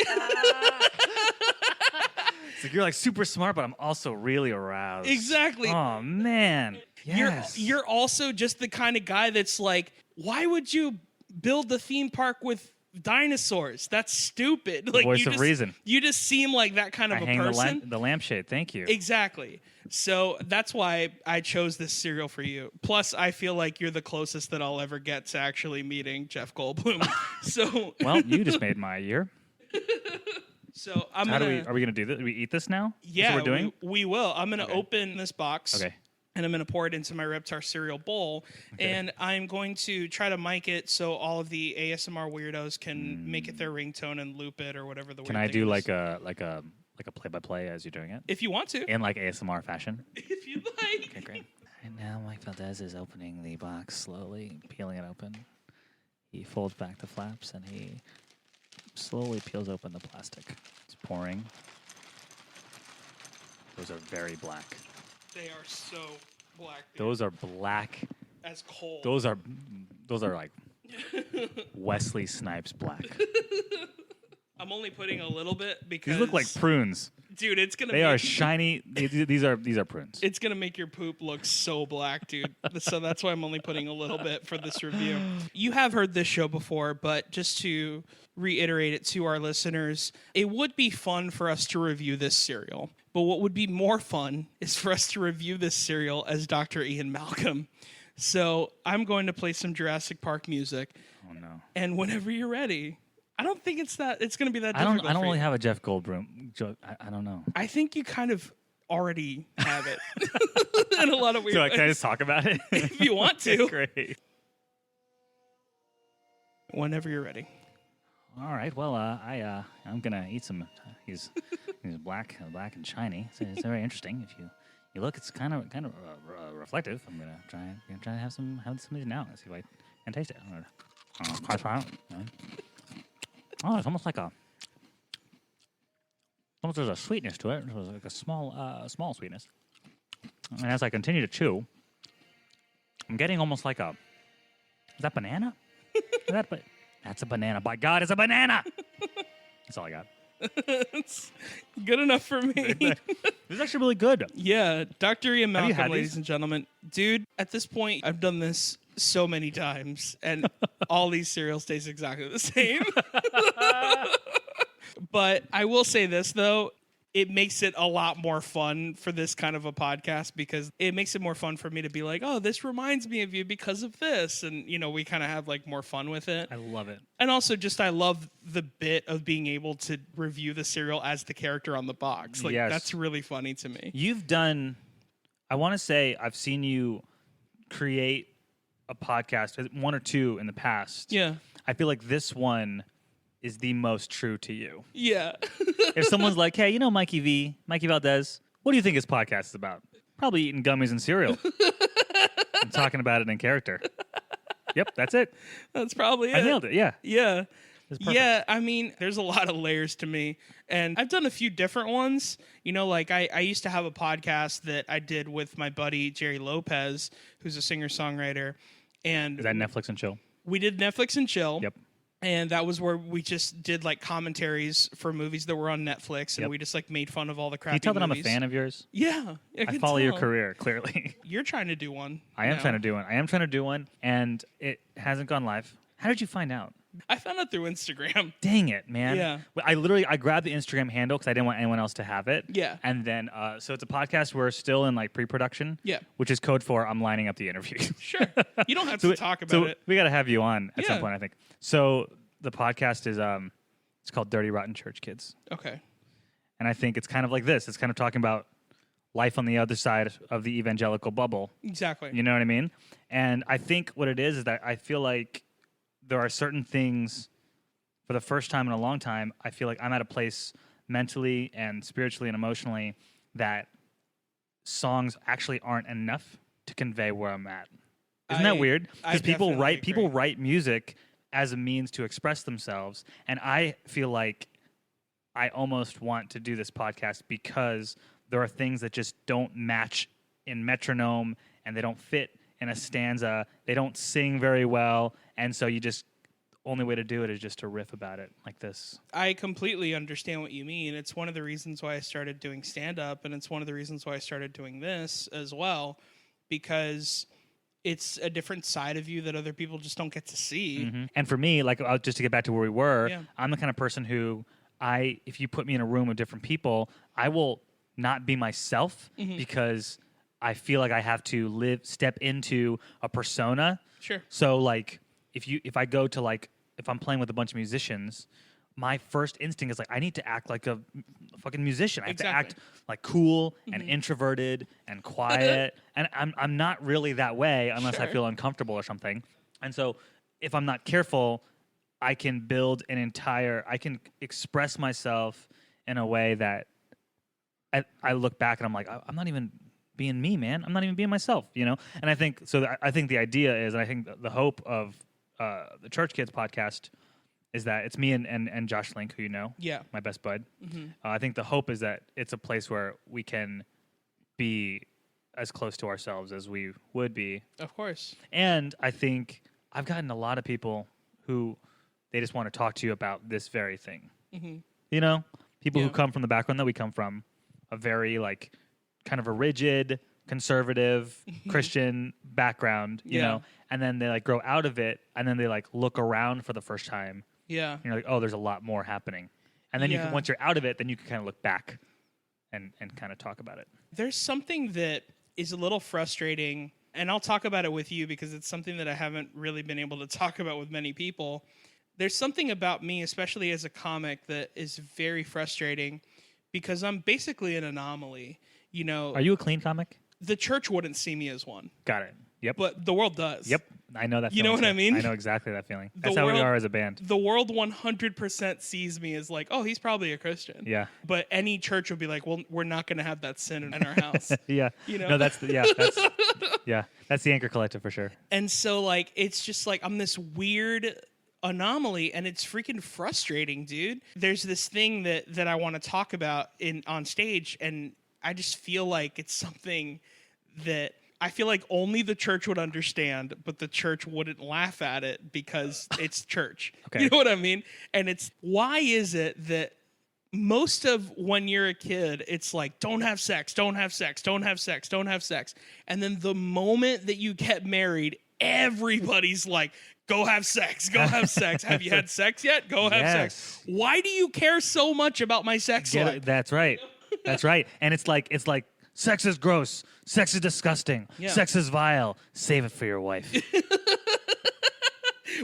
So you're like super smart, but I'm also really aroused. exactly. Oh man. Yes. You're also just the kind of guy that's like, why would you build the theme park with dinosaurs? That's stupid. Like, voice you of just, reason. You just seem like that kind of I a hang person. the lampshade. Thank you. Exactly. So that's why I chose this cereal for you. Plus, I feel like you're the closest that I'll ever get to actually meeting Jeff Goldblum. So, Well, you just made my year. so I'm How gonna. are we gonna do this? Do we eat this now? Yeah, That's what we're doing. We will. I'm gonna Okay. open this box. Okay. And I'm going to pour it into my Reptar cereal bowl. Okay. And I'm going to try to mic it so all of the ASMR weirdos can make it their ringtone and loop it or whatever the Can weird I thing do is. like a play-by-play as you're doing it? If you want to. In like ASMR fashion? If you'd like. Okay, great. And now Mike Valdes is opening the box slowly, peeling it open. He folds back the flaps and he slowly peels open the plastic. It's pouring. Those are very black. They are so black. Dude. Those are black. As coal. Those are like Wesley Snipes black. I'm only putting a little bit because These look like prunes. dude, it's gonna. They are shiny. These are prunes. It's gonna make your poop look so black, dude. So that's why I'm only putting a little bit for this review. You have heard this show before, but just to reiterate it to our listeners, it would be fun for us to review this cereal. But what would be more fun is for us to review this cereal as Dr. Ian Malcolm. So I'm going to play some Jurassic Park music. Oh no! And whenever you're ready, I don't think it's going to be that I difficult. don't for really you. have a Jeff Goldblum joke. I don't know. I think you kind of already have it in a lot of weird So ways. can I just talk about it? If you want to. Great. Whenever you're ready. All right. Well, I'm gonna eat some. He's black and shiny. It's very interesting. If you look, it's kind of reflective. I'm gonna try to have some of these now. Let's see if I can taste it. Oh, it's almost like almost there's a sweetness to it. There's like a small sweetness. And as I continue to chew, I'm getting almost like is that banana? That's a banana. By God, it's a banana. That's all I got. It's good enough for me. This is actually really good. Yeah, Dr. Ian Have you Malcolm, had ladies these? and gentlemen. Dude, at this point, I've done this so many times, and all these cereals taste exactly the same. But I will say this, though. It makes it a lot more fun for this kind of a podcast because it makes it more fun for me to be like, oh, this reminds me of you because of this. And, we kind of have like more fun with it. I love it. And also just I love the bit of being able to review the cereal as the character on the box. Like, Yes. that's really funny to me. You've done, I want to say I've seen you create a podcast, one or two in the past. Yeah. I feel like this one is the most true to you. Yeah. If someone's like, hey, Mikey Valdes, what do you think his podcast is about? Probably eating gummies and cereal. and talking about it in character. Yep, that's it. That's probably it. I nailed it, yeah. Yeah. It's perfect. Yeah, I mean, there's a lot of layers to me. And I've done a few different ones. Like I used to have a podcast that I did with my buddy, Jerry Lopez, who's a singer-songwriter. And Is that Netflix and chill? we did Netflix and Chill. Yep. And that was where we just did like commentaries for movies that were on Netflix. And Yep. we just like made fun of all the crappy Can you tell that movies. I'm a fan of yours? Yeah. I can follow your tell. career, clearly. You're trying to do one. I am now. trying to do one. I am trying to do one, and it hasn't gone live. How did you find out? I found out through Instagram. Dang it, man. Yeah. I grabbed the Instagram handle because I didn't want anyone else to have it. Yeah. And then, so it's a podcast. We're still in like pre-production. Yeah. Which is code for I'm lining up the interview. Sure. You don't have to talk about it. We got to have you on at some Yeah. point, I think. So the podcast is, it's called Dirty Rotten Church Kids. Okay. And I think it's kind of like this. It's kind of talking about life on the other side of the evangelical bubble. Exactly. You know what I mean? And I think what it is that I feel like there are certain things, for the first time in a long time, I feel like I'm at a place mentally and spiritually and emotionally that songs actually aren't enough to convey where I'm at. Isn't that weird? Because people write music as a means to express themselves, and I feel like I almost want to do this podcast because there are things that just don't match in metronome, and they don't fit in a stanza. They don't sing very well, and so only way to do it is just to riff about it like this. I completely understand what you mean. It's one of the reasons why I started doing stand-up, and it's one of the reasons why I started doing this as well, because it's a different side of you that other people just don't get to see. Mm-hmm. And for me, like just to get back to where we were, Yeah. I'm the kind of person who if you put me in a room of different people, I will not be myself because I feel like I have to step into a persona. Sure. So like if I go to like if I'm playing with a bunch of musicians, my first instinct is like I need to act like a fucking musician. I have to act like cool and introverted and quiet, and I'm not really that way unless I feel uncomfortable or something. And so if I'm not careful, I can I can express myself in a way that I look back and I'm like, I'm not even being me, man. I'm not even being myself, you know? And I think the idea is, and I think the hope of the Church Kids podcast is that it's me and Josh Link, who you know, my best bud. I think the hope is that it's a place where we can be as close to ourselves as we would be. Of course. And I think I've gotten a lot of people who they just want to talk to you about this very thing. You know, people who come from the background that we come from, a very like kind of a rigid, conservative Christian background, you know, and then they like grow out of it, and then they like look around for the first time. Yeah. And you're like, oh, there's a lot more happening. And then you can, once you're out of it, then you can kind of look back and kind of talk about it. There's something that is a little frustrating, and I'll talk about it with you because it's something that I haven't really been able to talk about with many people. There's something about me, especially as a comic, that is very frustrating because I'm basically an anomaly. You know, are you a clean comic? The church wouldn't see me as one. Got it. Yep. But the world does. Yep. I know that feeling. You know what I mean? I know exactly that feeling. That's how we are as a band. The world 100% sees me as like, oh, he's probably a Christian. Yeah. But any church would be like, well, we're not going to have that sin in our house. Yeah. You know? No, that's the Anchor Collective for sure. And so like, it's just like, I'm this weird anomaly, and it's freaking frustrating, dude. There's this thing that I want to talk about on stage, and I just feel like it's something that I feel like only the church would understand, but the church wouldn't laugh at it because it's church. Okay. You know what I mean? And it's, why is it that most of when you're a kid, it's like, don't have sex, don't have sex, don't have sex, don't have sex. And then the moment that you get married, everybody's like, go have sex, go have sex. Have you had sex yet? Go have sex. Why do you care so much about my sex life? That's right. That's right. And it's like sex is gross. Sex is disgusting. Yeah. Sex is vile. Save it for your wife.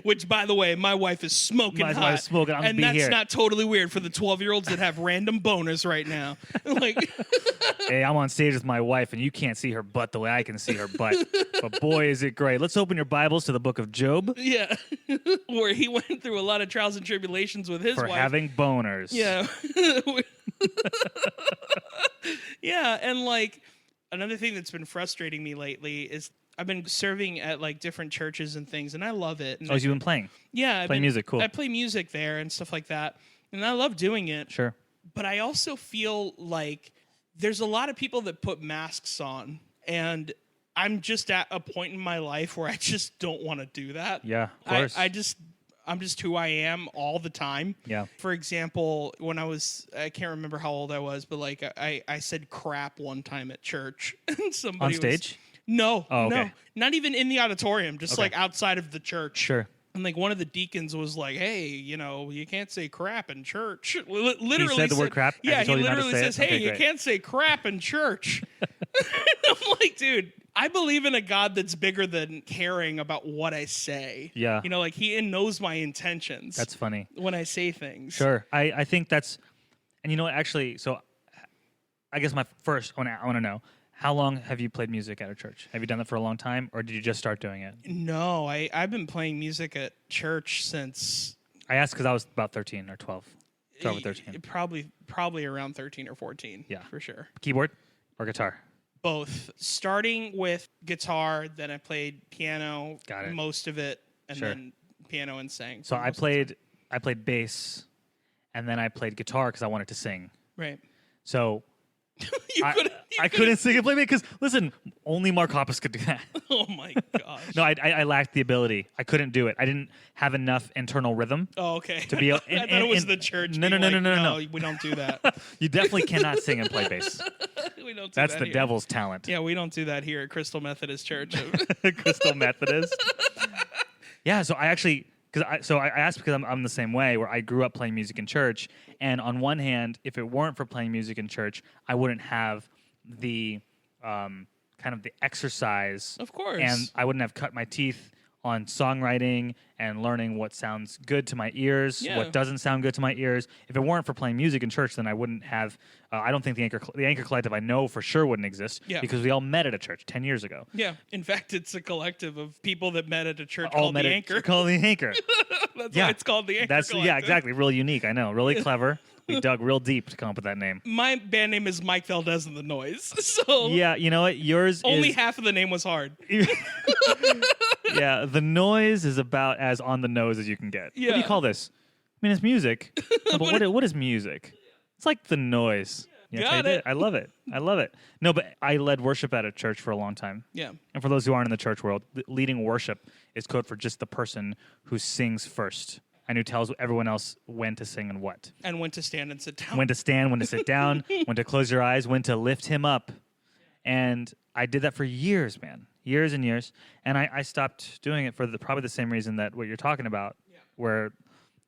Which, by the way, my wife is smoking hot. My wife's smoking. And that's not totally weird for the 12-year-olds that have random boners right now. Like, hey, I'm on stage with my wife, and you can't see her butt the way I can see her butt. But boy, is it great. Let's open your Bibles to the book of Job. Yeah. Where he went through a lot of trials and tribulations with his wife. For having boners. Yeah. Yeah, and like, another thing that's been frustrating me lately is I've been serving at like different churches and things, and I love it. And you've been playing? Yeah. Playing music, cool. I play music there and stuff like that, and I love doing it. Sure. But I also feel like there's a lot of people that put masks on, and I'm just at a point in my life where I just don't want to do that. Yeah, of course. I'm just who I am all the time. Yeah. For example, when I can't remember how old I was, but like I said crap one time at church. And somebody on stage? No, okay. No, not even in the auditorium, just like outside of the church. Sure. And like one of the deacons was like, hey, you know, you can't say crap in church. Literally he said the word crap? Yeah, he told literally says, hey, okay, you can't say crap in church. I'm like, dude, I believe in a God that's bigger than caring about what I say. Yeah. You know, like he knows my intentions. That's funny. When I say things. Sure. I think that's, and you know what, actually, so I guess I want to know, how long have you played music at a church? Have you done that for a long time, or did you just start doing it? No, I've been playing music at church since... I asked because I was about 13 or 12. 12 or 13. Probably around 13 or 14. Yeah. For sure. Keyboard or guitar? both. Starting with guitar, then I played piano, Got it. most of it, and Sure. then piano and sang. So for I most of the time. played bass, and then I played guitar because I wanted to sing. Right. So You I couldn't- couldn't sing and play bass because listen, only Mark Hoppus could do that. Oh my gosh. No, I lacked the ability. I couldn't do it. I didn't have enough internal rhythm. Oh, okay. To be I thought it was the church. No, being no, like, no. We don't do that. You definitely cannot sing and play bass. We don't do That's that the here. devil's talent. Yeah, we don't do that here at Crystal Methodist Church. Crystal Methodist. Yeah, so I actually I asked because I'm the same way where I grew up playing music in church, and on one hand, if it weren't for playing music in church, I wouldn't have the kind of the exercise, Of course. and I wouldn't have cut my teeth on songwriting and learning what sounds good to my ears, Yeah. what doesn't sound good to my ears. If it weren't for playing music in church, then I wouldn't have. I don't think the Anchor Collective I know for sure wouldn't exist Yeah. because we all met at a church 10 years ago. Yeah. In fact, it's a collective of people that met at a church All called met the at- Anchor. Called the Anchor. That's Yeah. why it's called the Anchor That's Collective. yeah, exactly. Really unique. I know. Really clever. We dug real deep to come up with that name. My band name is Mike Valdes and the Noise. So Yeah, you know what? Yours only is half of the name was hard. yeah. The noise is about as on the nose as you can get. What do Yeah. you call this? I mean, it's music. No, but what is music? It's like the noise. Yeah, Got take it. I love it. I love it. No, but I led worship at a church for a long time. Yeah. And for those who aren't in the church world, leading worship is code for just the person who sings first and who tells everyone else when to sing and what. And when to stand and sit down. When to stand, when to sit down, when to close your eyes, when to lift him up. And I did that for years, man. Years and years. And I stopped doing it for probably the same reason that what you're talking about, where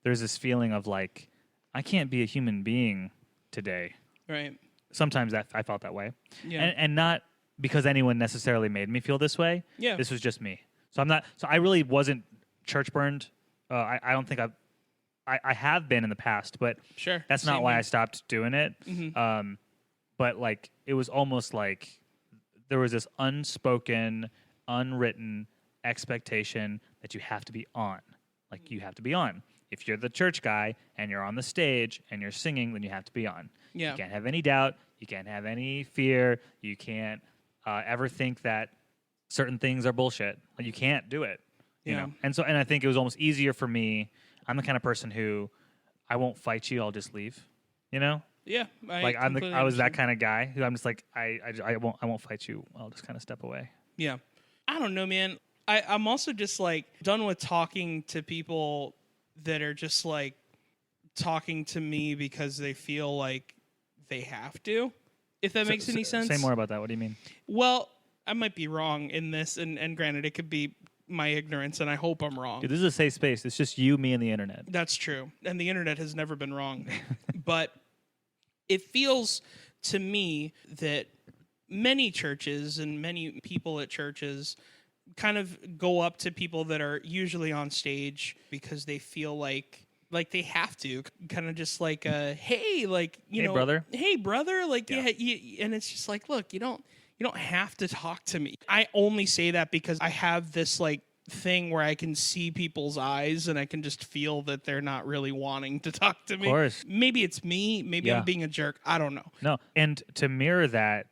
there's this feeling of like, I can't be a human being today. Right. Sometimes I felt that way. Yeah. And not because anyone necessarily made me feel this way. Yeah. This was just me. So I really wasn't church burned. I don't think I have been in the past, but Sure. that's not Same why here. I stopped doing it. But like it was almost like there was this unspoken, unwritten expectation that you have to be on. Like you have to be on. If you're the church guy and you're on the stage and you're singing, then you have to be on. Yeah. You can't have any doubt. You can't have any fear. You can't ever think that certain things are bullshit. Like, you can't do it. You Yeah. know? And I think it was almost easier for me. I'm the kind of person who I won't fight you. I'll just leave. You know? Yeah. I was that kind of guy who I'm just like I won't fight you. I'll just kind of step away. Yeah. I don't know, man. I'm also just like done with talking to people that are just like talking to me because they feel like they have to, if that makes any sense. Say more about that. What do you mean? Well, I might be wrong in this, and granted, it could be my ignorance, and I hope I'm wrong. Dude, this is a safe space. It's just you, me, and the internet. That's true. And the internet has never been wrong. But it feels to me that many churches and many people at churches kind of go up to people that are usually on stage because they feel like they have to, kind of just like hey, like you Hey, know, brother. hey brother, like Yeah. and it's just like, look, you don't have to talk to me. I only say that because I have this like thing where I can see people's eyes and I can just feel that they're not really wanting to talk to me. Of course. Maybe it's me. Maybe Yeah. I'm being a jerk. I don't know. No, and to mirror that,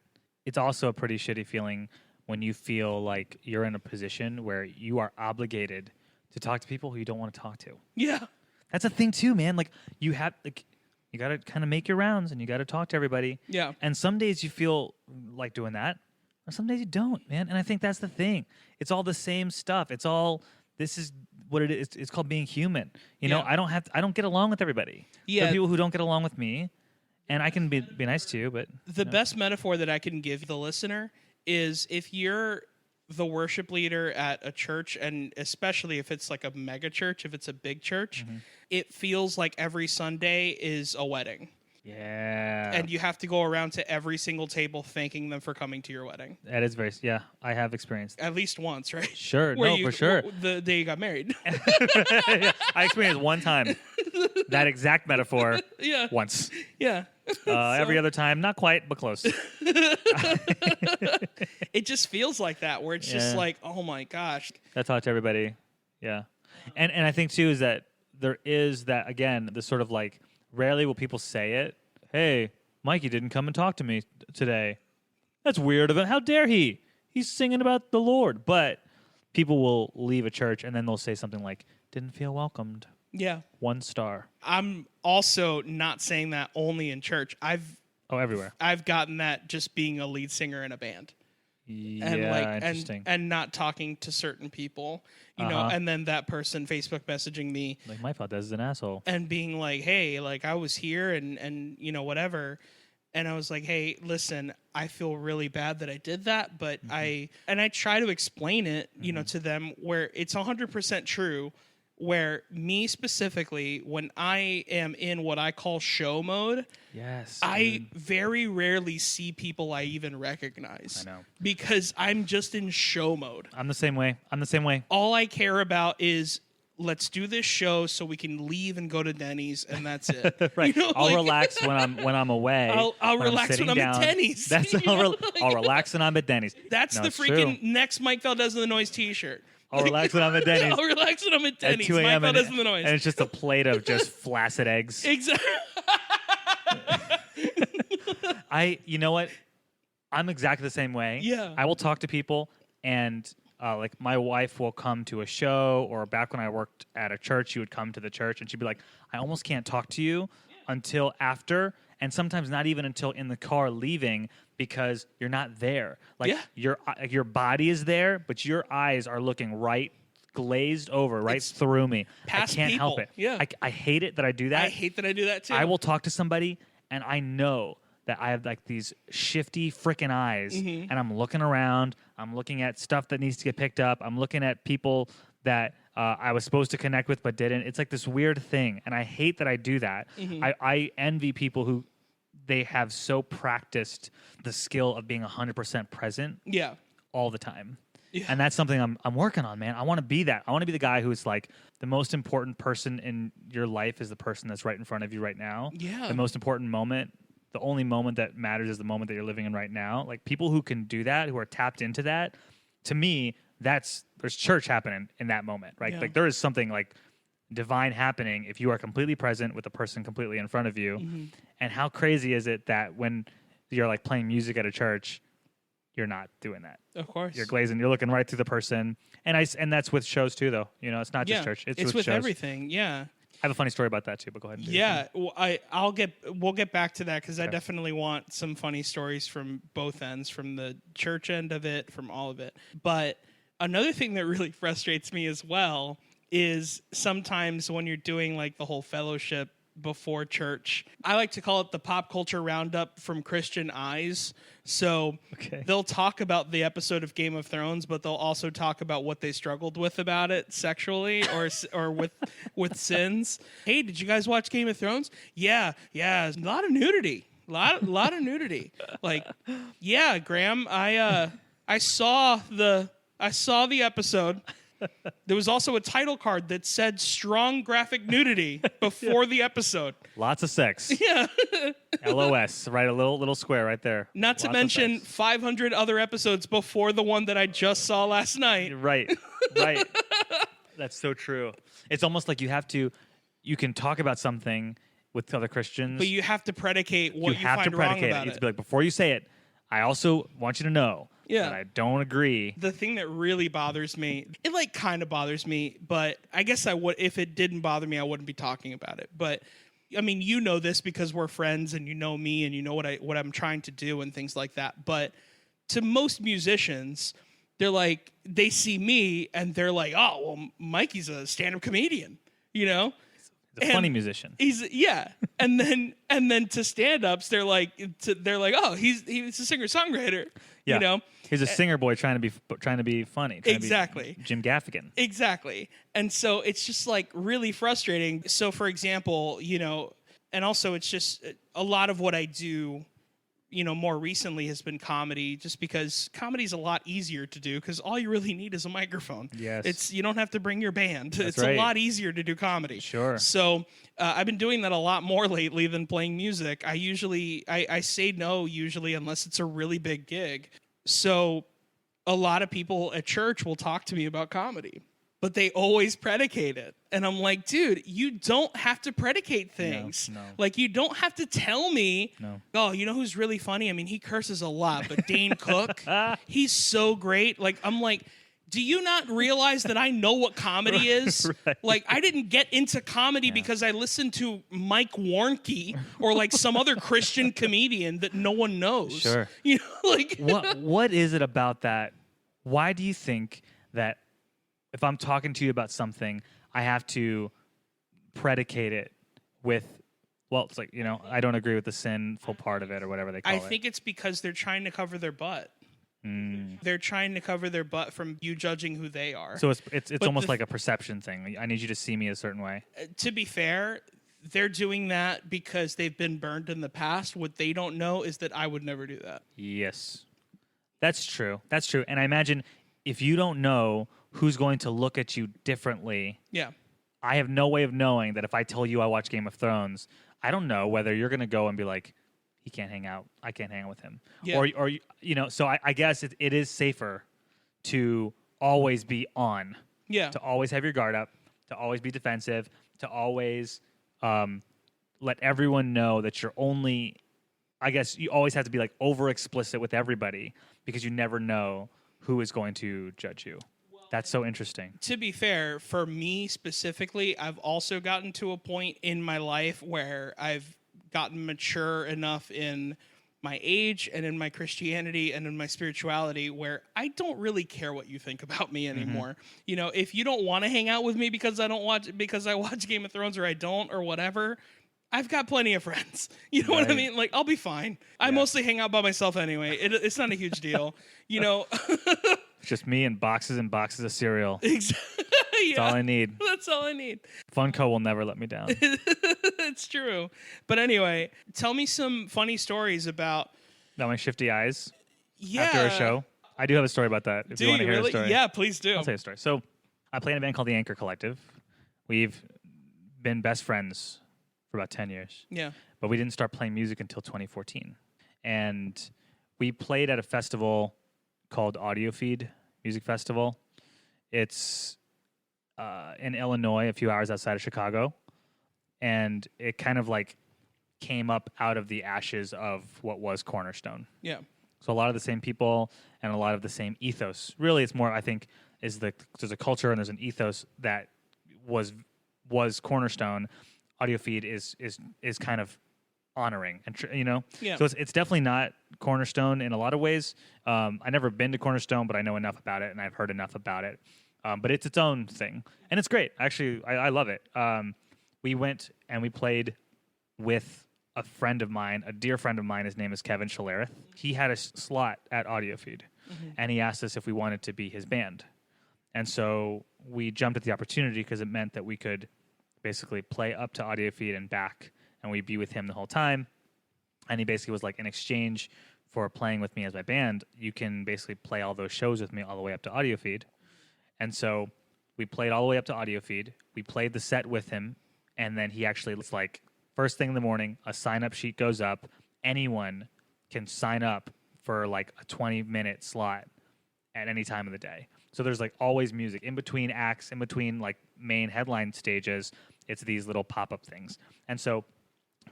it's also a pretty shitty feeling when you feel like you're in a position where you are obligated to talk to people who you don't want to talk to. Yeah. That's a thing too, man. Like you got to kind of make your rounds and you got to talk to everybody. Yeah. And some days you feel like doing that, or some days you don't, man. And I think that's the thing. It's all the same stuff. This is what it is. It's called being human. You know, Yeah. I don't get along with everybody. There Yeah. are people who don't get along with me, and I can be nice to you, but The best metaphor that I can give the listener is if you're the worship leader at a church, and especially if it's like a mega church, if it's a big church, it feels like every Sunday is a wedding. yeah. And you have to go around to every single table thanking them for coming to your wedding. That is I have experienced. At least once, right? Sure, Where no, for sure. The day you got married. I experienced one time that exact metaphor Yeah. once. Yeah. Every other time, not quite, but close. It just feels like that, where it's just Yeah. like, oh my gosh. I talk to everybody. Yeah. And I think too is that there is that, again, this sort of like rarely will people say it. Hey, Mikey didn't come and talk to me today. That's weird of him. How dare he? He's singing about the Lord. But people will leave a church and then they'll say something like, didn't feel welcomed. Yeah. 1 star. I'm also not saying that only in church. Everywhere. I've gotten that just being a lead singer in a band. Yeah, interesting. And not talking to certain people, you know, and then that person Facebook messaging me Like, Mike Valdes is an asshole. and being like, hey, like I was here and you know, whatever. And I was like, hey, listen, I feel really bad that I did that, but I try to explain it, you know, to them where it's 100% true. Where me specifically, when I am in what I call show mode, Yes. I very rarely see people I even recognize. I know. Because I'm just in show mode. I'm the same way. All I care about is let's do this show so we can leave and go to Denny's, and that's it. Right. You know, I'll like, relax when I'm away. I'll relax when I'm down. at Denny's. That's You know, I'll relax when I'm at Denny's. That's No, the it's freaking true. next Mike Valdes and the Noise t-shirt. I'll relax when I'm at Denny's. I'll relax when I'm at At Denny's. 2 Mike a.m. Valdes and the Noise. And it's just a plate of just flaccid eggs. Exactly. You know what? I'm exactly the same way. Yeah. I will talk to people, and like my wife will come to a show, or back when I worked at a church, she would come to the church, and she'd be like, I almost can't talk to you until after, and sometimes not even until in the car leaving, because you're not there. Like your body is there, but your eyes are looking right, glazed over, right through me. past I can't people. help it. Yeah. I hate it that I do that. I hate that I do that too. I will talk to somebody, and I know that I have like these shifty freaking eyes, and I'm looking around. I'm looking at stuff that needs to get picked up. I'm looking at people that I was supposed to connect with but didn't. It's like this weird thing, and I hate that I do that. I envy people who they have so practiced the skill of being 100% present Yeah. all the time. Yeah. And that's something I'm working on, man. I want to be that. I want to be the guy who's like, the most important person in your life is the person that's right in front of you right now. Yeah. The most important moment, the only moment that matters is the moment that you're living in right now. Like, people who can do that, who are tapped into that, to me, there's church happening in that moment, right? Yeah. Like, there is something like divine happening if you are completely present with the person completely in front of you. And how crazy is it that when you're like playing music at a church, you're not doing that. Of course. You're glazing. You're looking right through the person. And that's with shows too, though. You know, it's not just church. It's with shows. everything. Yeah. I have a funny story about that too, but go ahead. And do your thing. Yeah. Well, we'll get back to that because I definitely want some funny stories from both ends, from the church end of it, from all of it. But another thing that really frustrates me as well is sometimes when you're doing like the whole fellowship before church, I like to call it the pop culture roundup from Christian eyes. So they'll talk about the episode of Game of Thrones, but they'll also talk about what they struggled with about it sexually or with sins. Hey, did you guys watch Game of Thrones? Yeah, a lot of nudity. A lot of nudity. Like, yeah, Graham, I saw the episode. There was also a title card that said strong graphic nudity before the episode. Lots of sex. Yeah. LOS, right? A little square right there. Not to mention 500 other episodes before the one that I just saw last night. Right. That's so true. It's almost like you can talk about something with other Christians. But you have to predicate what you have find to predicate wrong it. about You have to be like, before you say it, I also want you to know that I don't agree. The thing that really bothers me, it like kind of bothers me, but I guess I would, if it didn't bother me, I wouldn't be talking about it. But I mean, you know this because we're friends and you know me and you know what I'm trying to do and things like that. But to most musicians, they're like, they see me and they're like, oh, well, Mikey's a stand-up comedian, you know? He's a funny musician. And then to stand-ups, they're like, oh, he's a singer-songwriter, you know? He's a singer boy trying to be funny. Exactly. Jim Gaffigan. Exactly. And so it's just like really frustrating. So for example, you know, and also it's just a lot of what I do, you know, more recently has been comedy, just because comedy is a lot easier to do because all you really need is a microphone. Yes. You don't have to bring your band. That's it's right. a lot easier to do comedy. Sure. So I've been doing that a lot more lately than playing music. I say no usually unless it's a really big gig. So a lot of people at church will talk to me about comedy. but they always predicate it. And I'm like, dude, you don't have to predicate things. No. Like, you don't have to tell me, No. oh, you know who's really funny? I mean, he curses a lot, but Dane Cook, he's so great. Like, I'm like, do you not realize that I know what comedy is? Right. Like, I didn't get into comedy because I listened to Mike Warnke or like some other Christian comedian that no one knows. Sure. You know, like What is it about that? Why do you think that if I'm talking to you about something, I have to predicate it with, well, it's like, I don't agree with the sinful part of it or whatever they call it. I think it's because they're trying to cover their butt. They're trying to cover their butt from you judging who they are. So it's almost like a perception thing. I need you to see me a certain way. To be fair, they're doing that because they've been burned in the past. What they don't know is that I would never do that. Yes. That's true. And I imagine if you don't know who's going to look at you differently, yeah, I have no way of knowing that if I tell you I watch Game of Thrones, I don't know whether you're going to go and be like, he can't hang out. I can't hang out with him. Yeah. Or so I guess it is safer to always be on. Yeah. To always have your guard up, to always be defensive, to always let everyone know that you're only, I guess you always have to be like over explicit with everybody because you never know who is going to judge you. That's so interesting. To be fair, for me specifically, I've also gotten to a point in my life where I've gotten mature enough in my age and in my Christianity and in my spirituality where I don't really care what you think about me anymore. If you don't want to hang out with me because I watch Game of Thrones or I don't or whatever, I've got plenty of friends. You know what I mean? Like, I'll be fine. I mostly hang out by myself anyway. It's not a huge deal. It's just me and boxes of cereal. Exactly. That's all I need. That's all I need. FunkO will never let me down. It's true. But anyway, tell me some funny stories about my shifty eyes after a show. I do have a story about that. If you want to hear really? a story. Yeah, please do. I'll tell you a story. So I play in a band called the Anchor Collective. We've been best friends for about 10 years. Yeah. But we didn't start playing music until 2014. And we played at a festival called Audio Feed Music Festival. It's in Illinois, a few hours outside of Chicago. And it kind of like came up out of the ashes of what was Cornerstone. Yeah. So a lot of the same people and a lot of the same ethos. Really, it's more, I think, there's a culture and there's an ethos that was Cornerstone. Audio Feed is kind of honoring, and Yeah. So it's definitely not Cornerstone in a lot of ways. I've never been to Cornerstone, but I know enough about it and I've heard enough about it. But it's its own thing, and it's great. Actually, I love it. We went and we played with a friend of mine, a dear friend of mine. His name is Kevin Shalarith. He had a slot at Audio Feed, and he asked us if we wanted to be his band. And so we jumped at the opportunity because it meant that we could basically play up to Audio Feed and back, and we'd be with him the whole time. And he basically was like, in exchange for playing with me as my band, you can basically play all those shows with me all the way up to Audio Feed. And so we played all the way up to Audio Feed. We played the set with him, and then he actually, it's like, first thing in the morning, a sign-up sheet goes up. Anyone can sign up for like a 20-minute slot at any time of the day. So there's like always music in between acts, in between like main headline stages. It's these little pop-up things. And so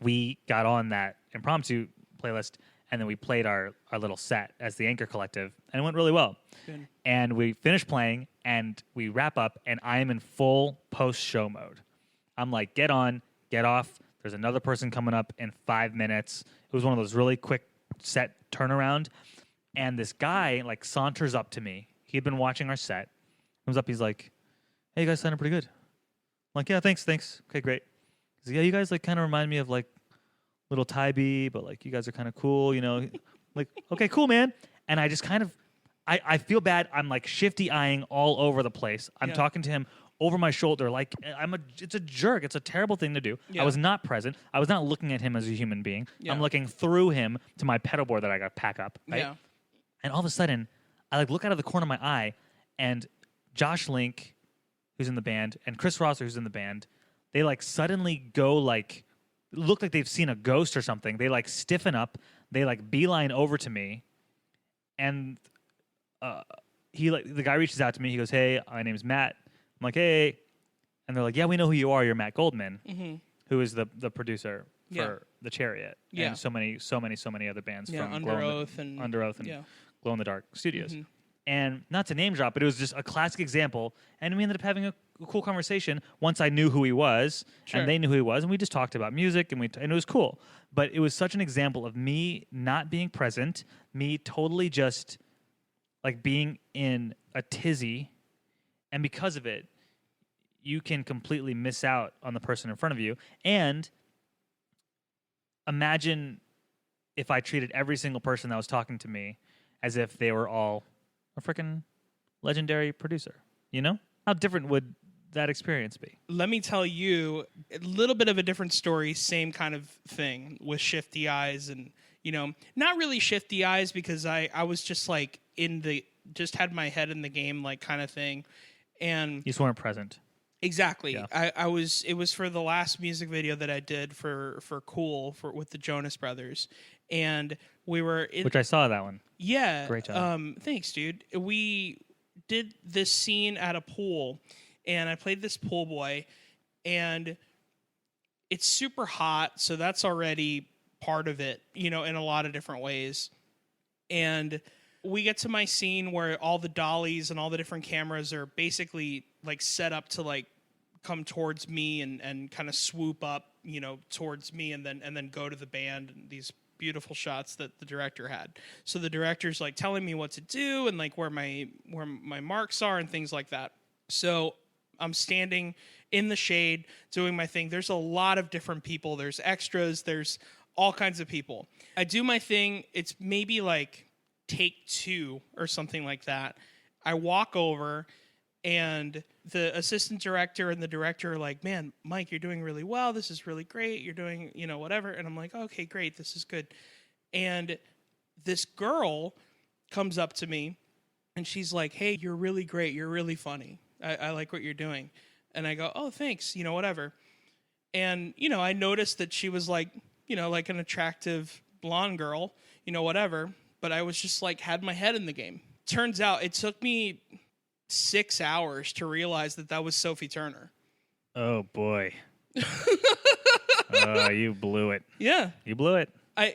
we got on that impromptu playlist, and then we played our little set as the Anchor Collective, and it went really well. Good. And we finished playing, and we wrap up, and I am in full post-show mode. I'm like, get on, get off. There's another person coming up in 5 minutes. It was one of those really quick set turnaround. And this guy like saunters up to me. He had been watching our set. Comes up, he's like, hey, you guys sounded pretty good. I'm like, yeah, thanks. Okay, great. He's like, yeah, you guys like kind of remind me of like Little Tybee, but like you guys are kind of cool, Like, okay, cool, man. And I just kind of, I feel bad. I'm like shifty eyeing all over the place. I'm talking to him over my shoulder, like it's a jerk. It's a terrible thing to do. Yeah. I was not present. I was not looking at him as a human being. Yeah. I'm looking through him to my pedal board that I got to pack up. Right? Yeah. And all of a sudden, I like look out of the corner of my eye, and Josh Link, who's in the band, and Chris Rosser, who's in the band, they like suddenly go like, look like they've seen a ghost or something. They like stiffen up. They like beeline over to me, and the guy reaches out to me. He goes, "Hey, my name's Matt. I'm like, hey. And they're like, yeah, we know who you are. You're Matt Goldman, who is the producer for The Chariot and so many other bands from Under Oath and Glow in the Dark Studios. And not to name drop, but it was just a classic example. And we ended up having a cool conversation once I knew who he was and they knew who he was. And we just talked about music and it was cool. But it was such an example of me not being present, me totally just like being in a tizzy. And because of it, you can completely miss out on the person in front of you. And imagine if I treated every single person that was talking to me as if they were all a freaking legendary producer. You know? How different would that experience be? Let me tell you a little bit of a different story, same kind of thing with Shifty Eyes and, not really Shifty Eyes because I was just like just had my head in the game like kind of thing. And you just weren't present. Exactly. Yeah. It was for the last music video that I did for Cool with the Jonas Brothers. And we were which I saw that one. Yeah. Great job. Thanks, dude. We did this scene at a pool and I played this pool boy and it's super hot, so that's already part of it, in a lot of different ways. And we get to my scene where all the dollies and all the different cameras are basically like set up to like come towards me and kind of swoop up, towards me and then go to the band and these beautiful shots that the director had. So the director's like telling me what to do and like where my marks are and things like that. So I'm standing in the shade doing my thing. There's a lot of different people. There's extras. There's all kinds of people. I do my thing. It's maybe like take 2 or something like that. I walk over and the assistant director and the director are like, man, Mike, you're doing really well. This is really great. You're doing, whatever. And I'm like, okay, great. This is good. And this girl comes up to me and she's like, hey, you're really great. You're really funny. I like what you're doing. And I go, oh, thanks, whatever. And, I noticed that she was like, like an attractive blonde girl, whatever. But I was just like, had my head in the game. Turns out it took me 6 hours to realize that was Sophie Turner. Oh, boy. You blew it. Yeah. You blew it. I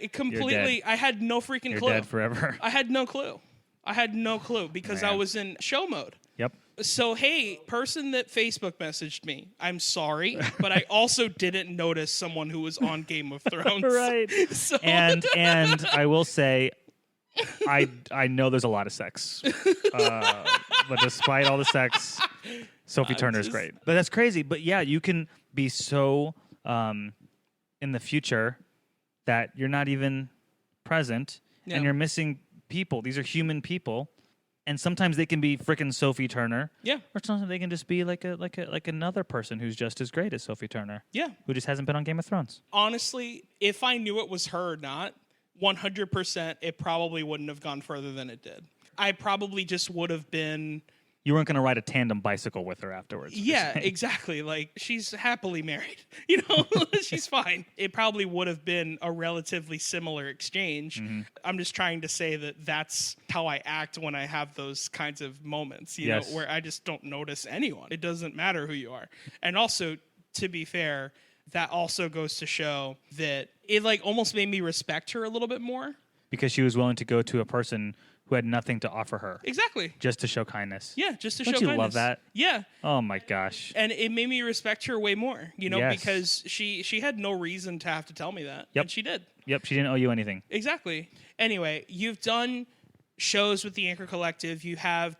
had no freaking clue. You're dead forever. I had no clue because I was in show mode. Yep. So, hey, person that Facebook messaged me, I'm sorry, but I also didn't notice someone who was on Game of Thrones. Right. So. And I will say, I know there's a lot of sex, but despite all the sex, Sophie Turner is great. But that's crazy. But yeah, you can be so in the future that you're not even present and you're missing people. These are human people. And sometimes they can be frickin' Sophie Turner. Yeah. Or sometimes they can just be like another person who's just as great as Sophie Turner. Yeah. Who just hasn't been on Game of Thrones. Honestly, if I knew it was her or not, 100% it probably wouldn't have gone further than it did. I probably just would have been... You weren't going to ride a tandem bicycle with her afterwards. Yeah, exactly. Like, she's happily married. She's fine. It probably would have been a relatively similar exchange. Mm-hmm. I'm just trying to say that that's how I act when I have those kinds of moments, you know, where I just don't notice anyone. It doesn't matter who you are. And also, to be fair, that also goes to show that it, like, almost made me respect her a little bit more. Because she was willing to go to a person who had nothing to offer her. Exactly. Just to show kindness. Yeah, just to Don't show you kindness. Love that? Yeah. Oh my gosh. And it made me respect her way more, because she had no reason to have to tell me that. Yep. And she did. Yep, she didn't owe you anything. Exactly. Anyway, you've done shows with the Anchor Collective. You have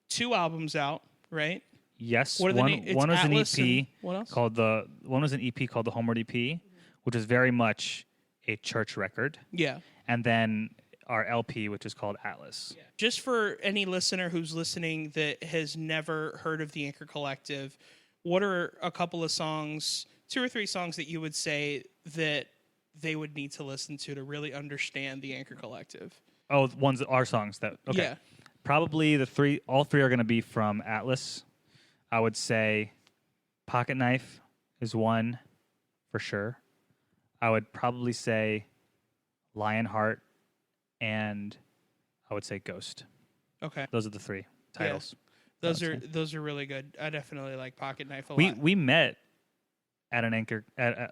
2 albums out, right? Yes. What are one was Atlas an EP what else? one was an EP called the Homeward EP, which is very much a church record. Yeah. And then our LP, which is called Atlas. Yeah. Just for any listener who's listening that has never heard of the Anchor Collective, what are a couple of songs, 2 or 3 songs that you would say that they would need to listen to really understand the Anchor Collective? Oh, ones that are songs that okay. Yeah. Probably all three are going to be from Atlas. I would say Pocket Knife is one for sure. I would probably say Lionheart, and I would say Ghost. Okay. Those are the 3 titles. Those are really good. I definitely like Pocket Knife a We lot. we met at an Anchor.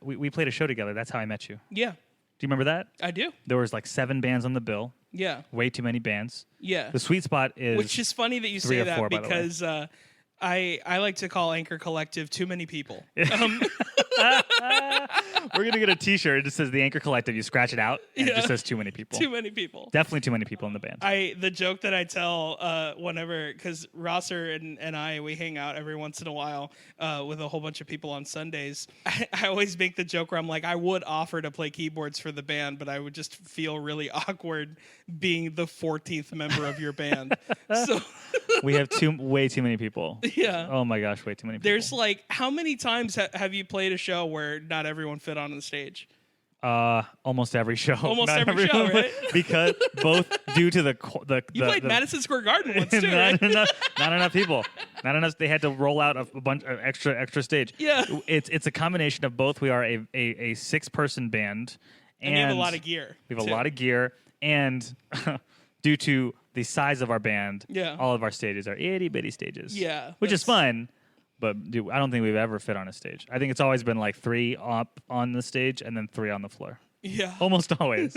We played a show together. That's how I met you. Yeah, Do you remember that? I do. There was like 7 bands on the bill. Yeah, Way too many bands. yeah. The sweet spot is Which is funny that you 3 say or 4, that by the way. because I like to call Anchor Collective too many people. We're gonna get a T-shirt. It just says the Anchor Collective. You scratch it out, and it Yeah. just says too many people. Too many people. Definitely too many people in the band. The joke that I tell whenever, because Rosser and I, we hang out every once in a while with a whole bunch of people on Sundays. I always make the joke where I'm like, I would offer to play keyboards for the band, but I would just feel really awkward being the 14th member of your band. So We have way too many people. yeah. Oh my gosh, way too many people. There's like, how many times have you played a show where not everyone fit on the stage? Almost every show. Almost Not every show, right? Because both due to the You played Madison Square Garden once too, not, right? not enough people. Not enough. They had to roll out a bunch of extra stage. Yeah. It's a combination of both. We are a 6-person band, And you have a lot of gear. We have too. a lot of gear, and due to the size of our band, Yeah. all of our stages are itty bitty stages. Yeah, which is that's- fun. But dude, I don't think we've ever fit on a stage. I think it's always been like 3 up on the stage and then 3 on the floor. Yeah. Almost always.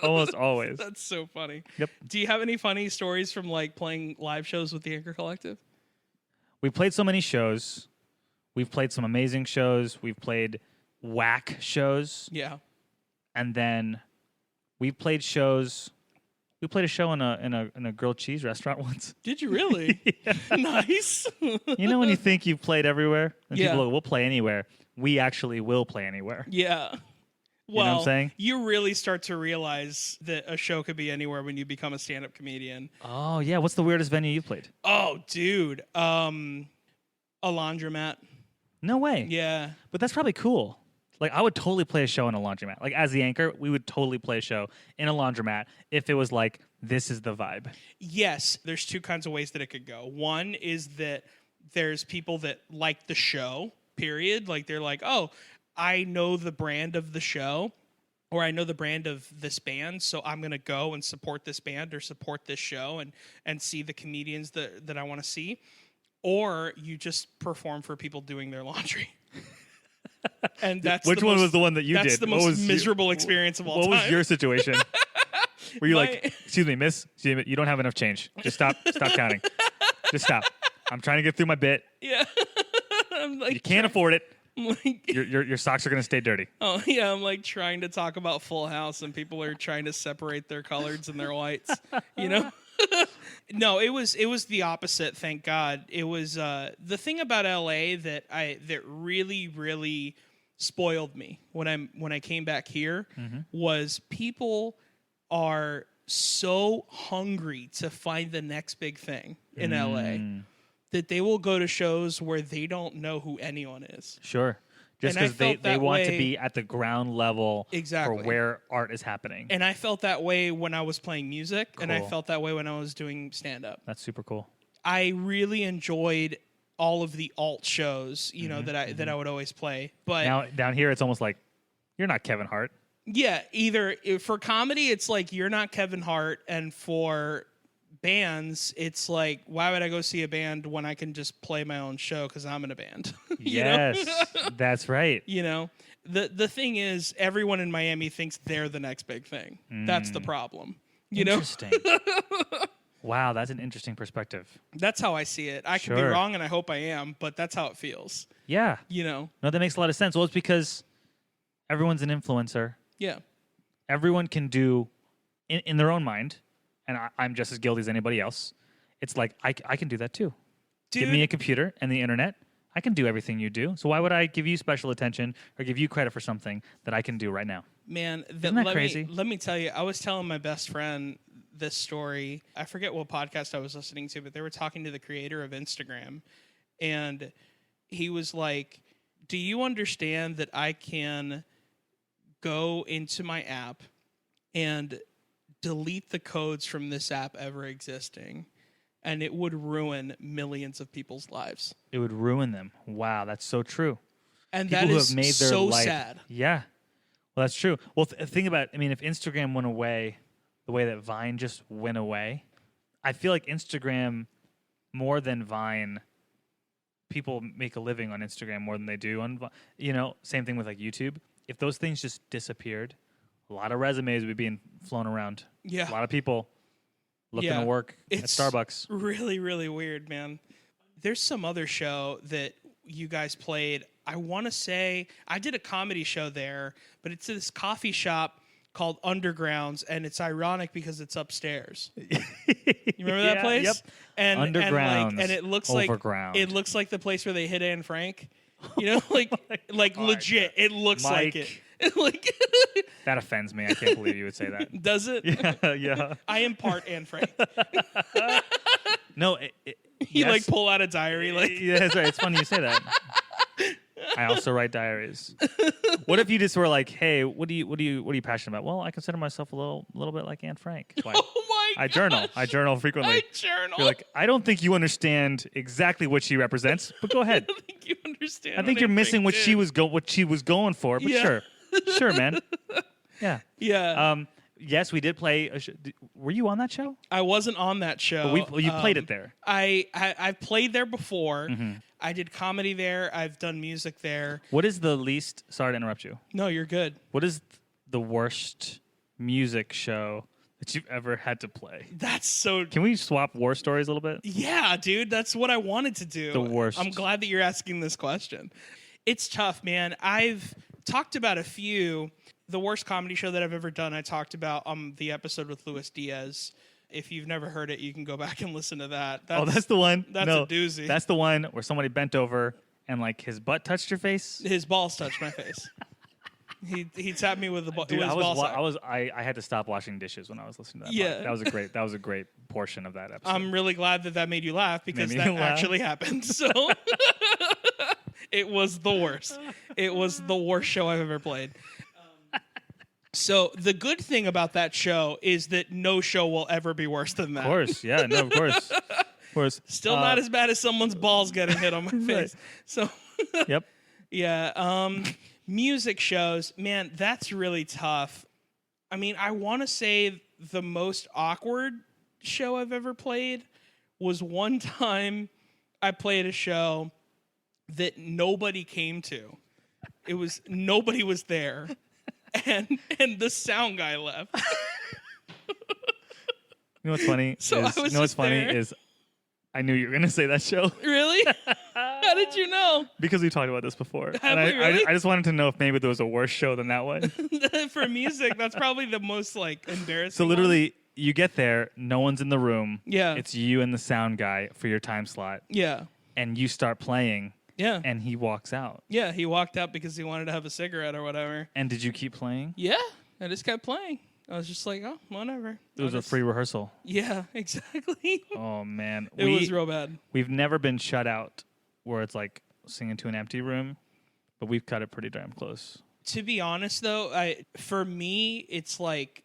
Almost always. That's so funny. Yep. Do you have any funny stories from like playing live shows with the Anchor Collective? We played so many shows. We've played some amazing shows. We've played whack shows. Yeah. And then we played shows. We played a show in a grilled cheese restaurant once. Did you really? Nice. You know when you think you've played everywhere? And Yeah. people go, we'll play anywhere. We actually will play anywhere. Yeah. know what I'm saying? You really start to realize that a show could be anywhere when you become a stand-up comedian. Oh, yeah. What's the weirdest venue you played? Oh, dude. A laundromat. No way. Yeah. But that's probably cool. Like, I would totally play a show in a laundromat. Like, as the anchor, we would totally play a show in a laundromat if it was like, this is the vibe. Yes, there's 2 kinds of ways that it could go. One is that there's people that like the show, period. Like, they're like, oh, I know the brand of the show, or I know the brand of this band, so I'm going to go and support this band or support this show and see the comedians that I want to see. Or you just perform for people doing their laundry. And that's Which one was the one that you did? That's the What most was miserable experience of all time. What was your situation? Were you My- like, excuse me, miss, you don't have enough change. Just stop counting. Just stop. I'm trying to get through my bit. Yeah. I'm like, You can't afford it. like, Your socks are going to stay dirty. oh yeah, I'm like trying to talk about Full House, and people are trying to separate their coloreds and their whites. You know. No, it was the opposite. Thank God. It was the thing about LA that really spoiled me when I came back here was people are so hungry to find the next big thing in LA that they will go to shows where they don't know who anyone is. Sure. Just And I because they felt that want to way- be at the ground level Exactly. for where art is happening. And I felt that way when I was playing music, and I Cool. felt that way when I was doing stand-up. That's super cool. I really enjoyed all of the alt shows, you know, that I would always play. But Now down here, it's almost like you're not Kevin Hart. yeah, either for comedy, it's like you're not Kevin Hart, and for bands, it's like, why would I go see a band when I can just play my own show because I'm in a band? You know? Yes, that's right. You know, the thing is, everyone in Miami thinks they're the next big thing. That's the problem. You know, Interesting. Wow, that's an interesting perspective. that's how I see it. I could be Sure. wrong, and I hope I am, but that's how it feels. Yeah. You know, No, that makes a lot of sense. Well, it's because everyone's an influencer. yeah, Everyone can do in their own mind, and I'm just as guilty as anybody else. It's like I can do that too. dude. Give me a computer and the internet. I can do everything you do. So why would I give you special attention or give you credit for something that I can do right now? Man, Isn't that crazy? Let me tell you, I was telling my best friend this story. I forget what podcast I was listening to, but they were talking to the creator of Instagram, and he was like, do you understand that I can go into my app and delete the codes from this app ever existing, and it would ruin millions of people's lives? It would ruin them. Wow, that's so true. And People that who is have made their so life. sad. Yeah. Well, that's true. Well, think about, I mean, if Instagram went away the way that Vine just went away, I feel like Instagram more than Vine, people make a living on Instagram more than they do on Vine. You know, same thing with like YouTube. If those things just disappeared, a lot of resumes would be being flown around. Yeah. A lot of people looking to work at Starbucks. Really, really weird, man. There's some other show that you guys played. I want to say I did a comedy show there, but it's this coffee shop called Undergrounds, and it's ironic because it's upstairs. You remember that place? Yep. And Undergrounds. and it looks Overground. like it looks like the place where they hit Anne Frank. You know, like legit. It looks like it. Like that offends me. I can't believe you would say that. Does it? Yeah. I am part Anne Frank. No, You like pull out a diary, like yeah, that's right. It's funny you say that. I also write diaries. What if you just were like, "Hey, what are you passionate about?" Well, I consider myself a little bit like Anne Frank. Why? Oh my God. I journal frequently. I journal. You're like, I don't think you understand exactly what she represents, but go ahead. I don't think you understand. I think you're missing what she was going for. But sure, man. Yeah. Yeah. Yes, we did play. Were you on that show? I wasn't on that show. But you played it there. I've played there before. Mm-hmm. I did comedy there. I've done music there. What is the least? Sorry to interrupt you. No, you're good. What is the worst music show that you've ever had to play? That's so. Can we swap war stories a little bit? Yeah, dude. That's what I wanted to do. The worst. I'm glad that you're asking this question. It's tough, man. I've talked about a few. The worst comedy show that I've ever done, I talked about on the episode with Luis Diaz. If you've never heard it, you can go back and listen to that. That's the one. That's a doozy. That's the one where somebody bent over and like his butt touched your face. His balls touched my face. He tapped me with the Dude, his ball sack. I had to stop washing dishes when I was listening to that. Yeah. That was a great portion of that episode. I'm really glad that made you laugh because that actually happened. So it was the worst. It was the worst show I've ever played. So the good thing about that show is that no show will ever be worse than that. Of course, yeah, no, of course. Of course. Still not as bad as someone's balls getting hit on my face. Right. So Yep. yeah, music shows, man, that's really tough. I mean, I want to say the most awkward show I've ever played was one time I played a show that nobody came to. Nobody was there. And the sound guy left. You know what's funny? Is I knew you were going to say that show. Really? How did you know? Because we talked about this before. Have we really? I just wanted to know if maybe there was a worse show than that one. For music, that's probably the most like embarrassing. So literally, you get there, no one's in the room. Yeah. It's you and the sound guy for your time slot. Yeah. And you start playing. Yeah. And he walks out. Yeah, he walked out because he wanted to have a cigarette or whatever. And did you keep playing? Yeah, I just kept playing. I was just like, oh, whatever. It was a free rehearsal. Yeah, exactly. Oh, man. It was real bad. We've never been shut out where it's like singing to an empty room, but we've cut it pretty damn close. To be honest, though, for me, it's like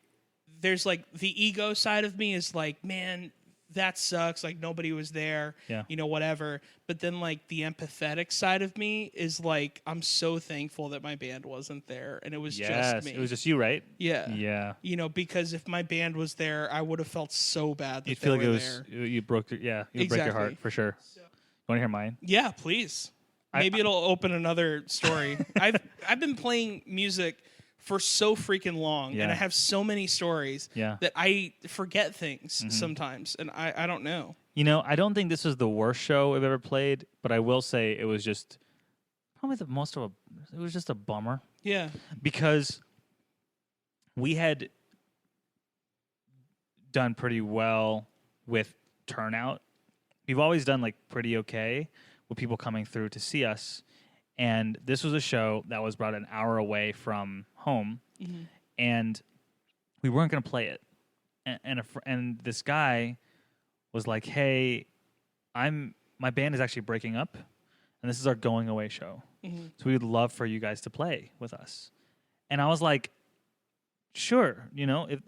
there's like the ego side of me is like, man, that sucks. Like nobody was there. Yeah. You know, whatever. But then like the empathetic side of me is like, I'm so thankful that my band wasn't there and it was just me. It was just you, right? Yeah. Yeah. You know, because if my band was there, I would have felt so bad that You'd they feel were like you broke your, you break your heart for sure. You want to hear mine? Yeah, please. Maybe it'll open another story. I've been playing music for so freaking long, and I have so many stories that I forget things sometimes, and I don't know. You know, I don't think this was the worst show I've ever played, but I will say it was just probably it was just a bummer. Yeah. Because we had done pretty well with turnout. We've always done like pretty okay with people coming through to see us. And this was a show that was about an hour away from home, and we weren't going to play it. And this guy was like, "Hey, my band is actually breaking up, and this is our going away show. So we would love for you guys to play with us." And I was like, "Sure, you know, if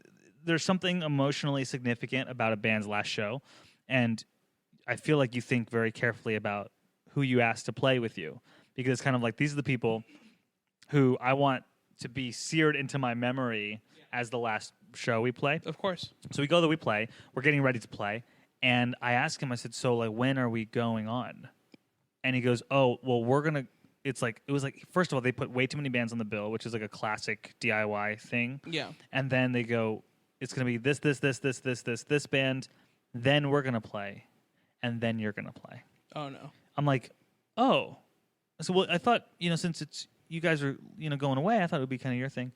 there's something emotionally significant about a band's last show, and I feel like you think very carefully about who you ask to play with you." Because it's kind of like, these are the people who I want to be seared into my memory as the last show we play. Of course. So we go there, we play. We're getting ready to play. And I asked him, I said, so like, when are we going on? And he goes, oh, well, we're going to, it was like, first of all, they put way too many bands on the bill, which is like a classic DIY thing. Yeah. And then they go, it's going to be this band, then we're going to play, and then you're going to play. Oh, no. I'm like, oh. So well, I thought, since it's, you guys are, going away, I thought it would be kind of your thing.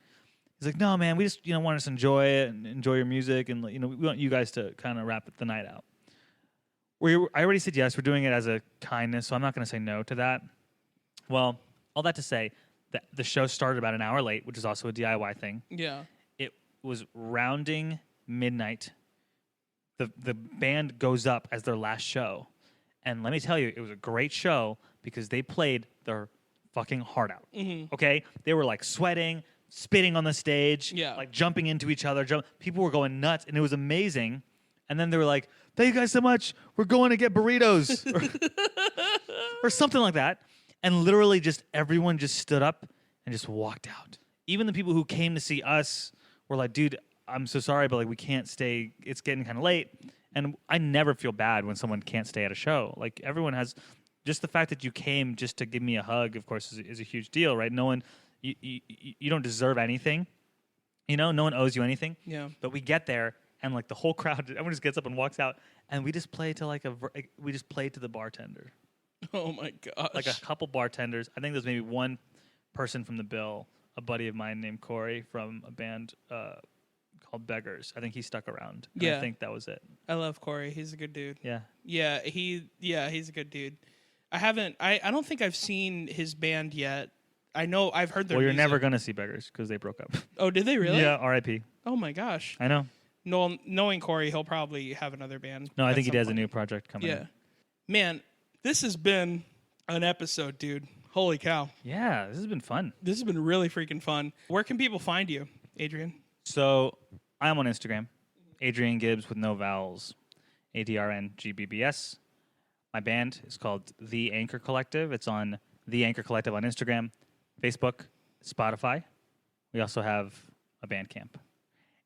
He's like, no, man, we just, want us to enjoy it and enjoy your music. And, we want you guys to kind of wrap the night out. I already said yes. We're doing it as a kindness, so I'm not going to say no to that. Well, all that to say that the show started about an hour late, which is also a DIY thing. Yeah. It was rounding midnight. The band goes up as their last show. And let me tell you, it was a great show because they played their fucking heart out. Mm-hmm. Okay? They were like sweating, spitting on the stage, like jumping into each other. People were going nuts, and it was amazing. And then they were like, thank you guys so much. We're going to get burritos. or something like that. And literally just everyone just stood up and just walked out. Even the people who came to see us were like, dude, I'm so sorry, but like we can't stay. It's getting kind of late. And I never feel bad when someone can't stay at a show. Like everyone has, just the fact that you came just to give me a hug, of course, is a huge deal, right? No one, you don't deserve anything. No one owes you anything. Yeah. But we get there and like the whole crowd, everyone just gets up and walks out, and we just play to we just play to the bartender. Oh my gosh. Like a couple bartenders. I think there's maybe one person from the bill, a buddy of mine named Corey from a band called Beggars. I think he stuck around. Yeah. I think that was it. I love Corey. He's a good dude. Yeah. Yeah, he's a good dude. I don't think I've seen his band yet. I know I've heard their Well, you're music. never going to see Beggars because they broke up. Oh, did they really? Yeah, R.I.P. Oh my gosh. I know. No, knowing Corey, he'll probably have another band. No, I think he some has point. a new project coming. Yeah. Man, this has been an episode, dude. Holy cow. Yeah, this has been fun. This has been really freaking fun. Where can people find you, Adrian? So I'm on Instagram, Adrian Gibbs with no vowels, ADRNGBBS. My band is called The Anchor Collective. It's on The Anchor Collective on Instagram, Facebook, Spotify. We also have a Bandcamp.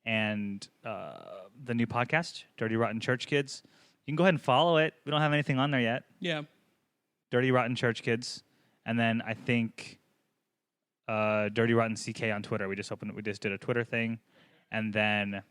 And the new podcast, Dirty Rotten Church Kids. You can go ahead and follow it. We don't have anything on there yet. Yeah. Dirty Rotten Church Kids. And then I think Dirty Rotten CK on Twitter. We just did a Twitter thing. And then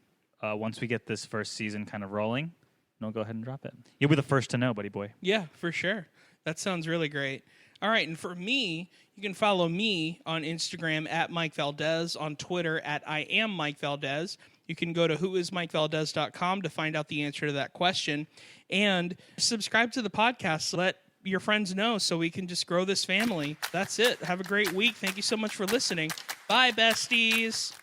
once we get this first season kind of rolling, we'll go ahead and drop it. You'll be the first to know, buddy boy. Yeah, for sure. That sounds really great. All right, and for me, you can follow me on Instagram at Mike Valdes, on Twitter at I am Mike Valdes. You can go to whoismikevaldes.com to find out the answer to that question. And subscribe to the podcast. Let your friends know so we can just grow this family. That's it. Have a great week. Thank you so much for listening. Bye, besties.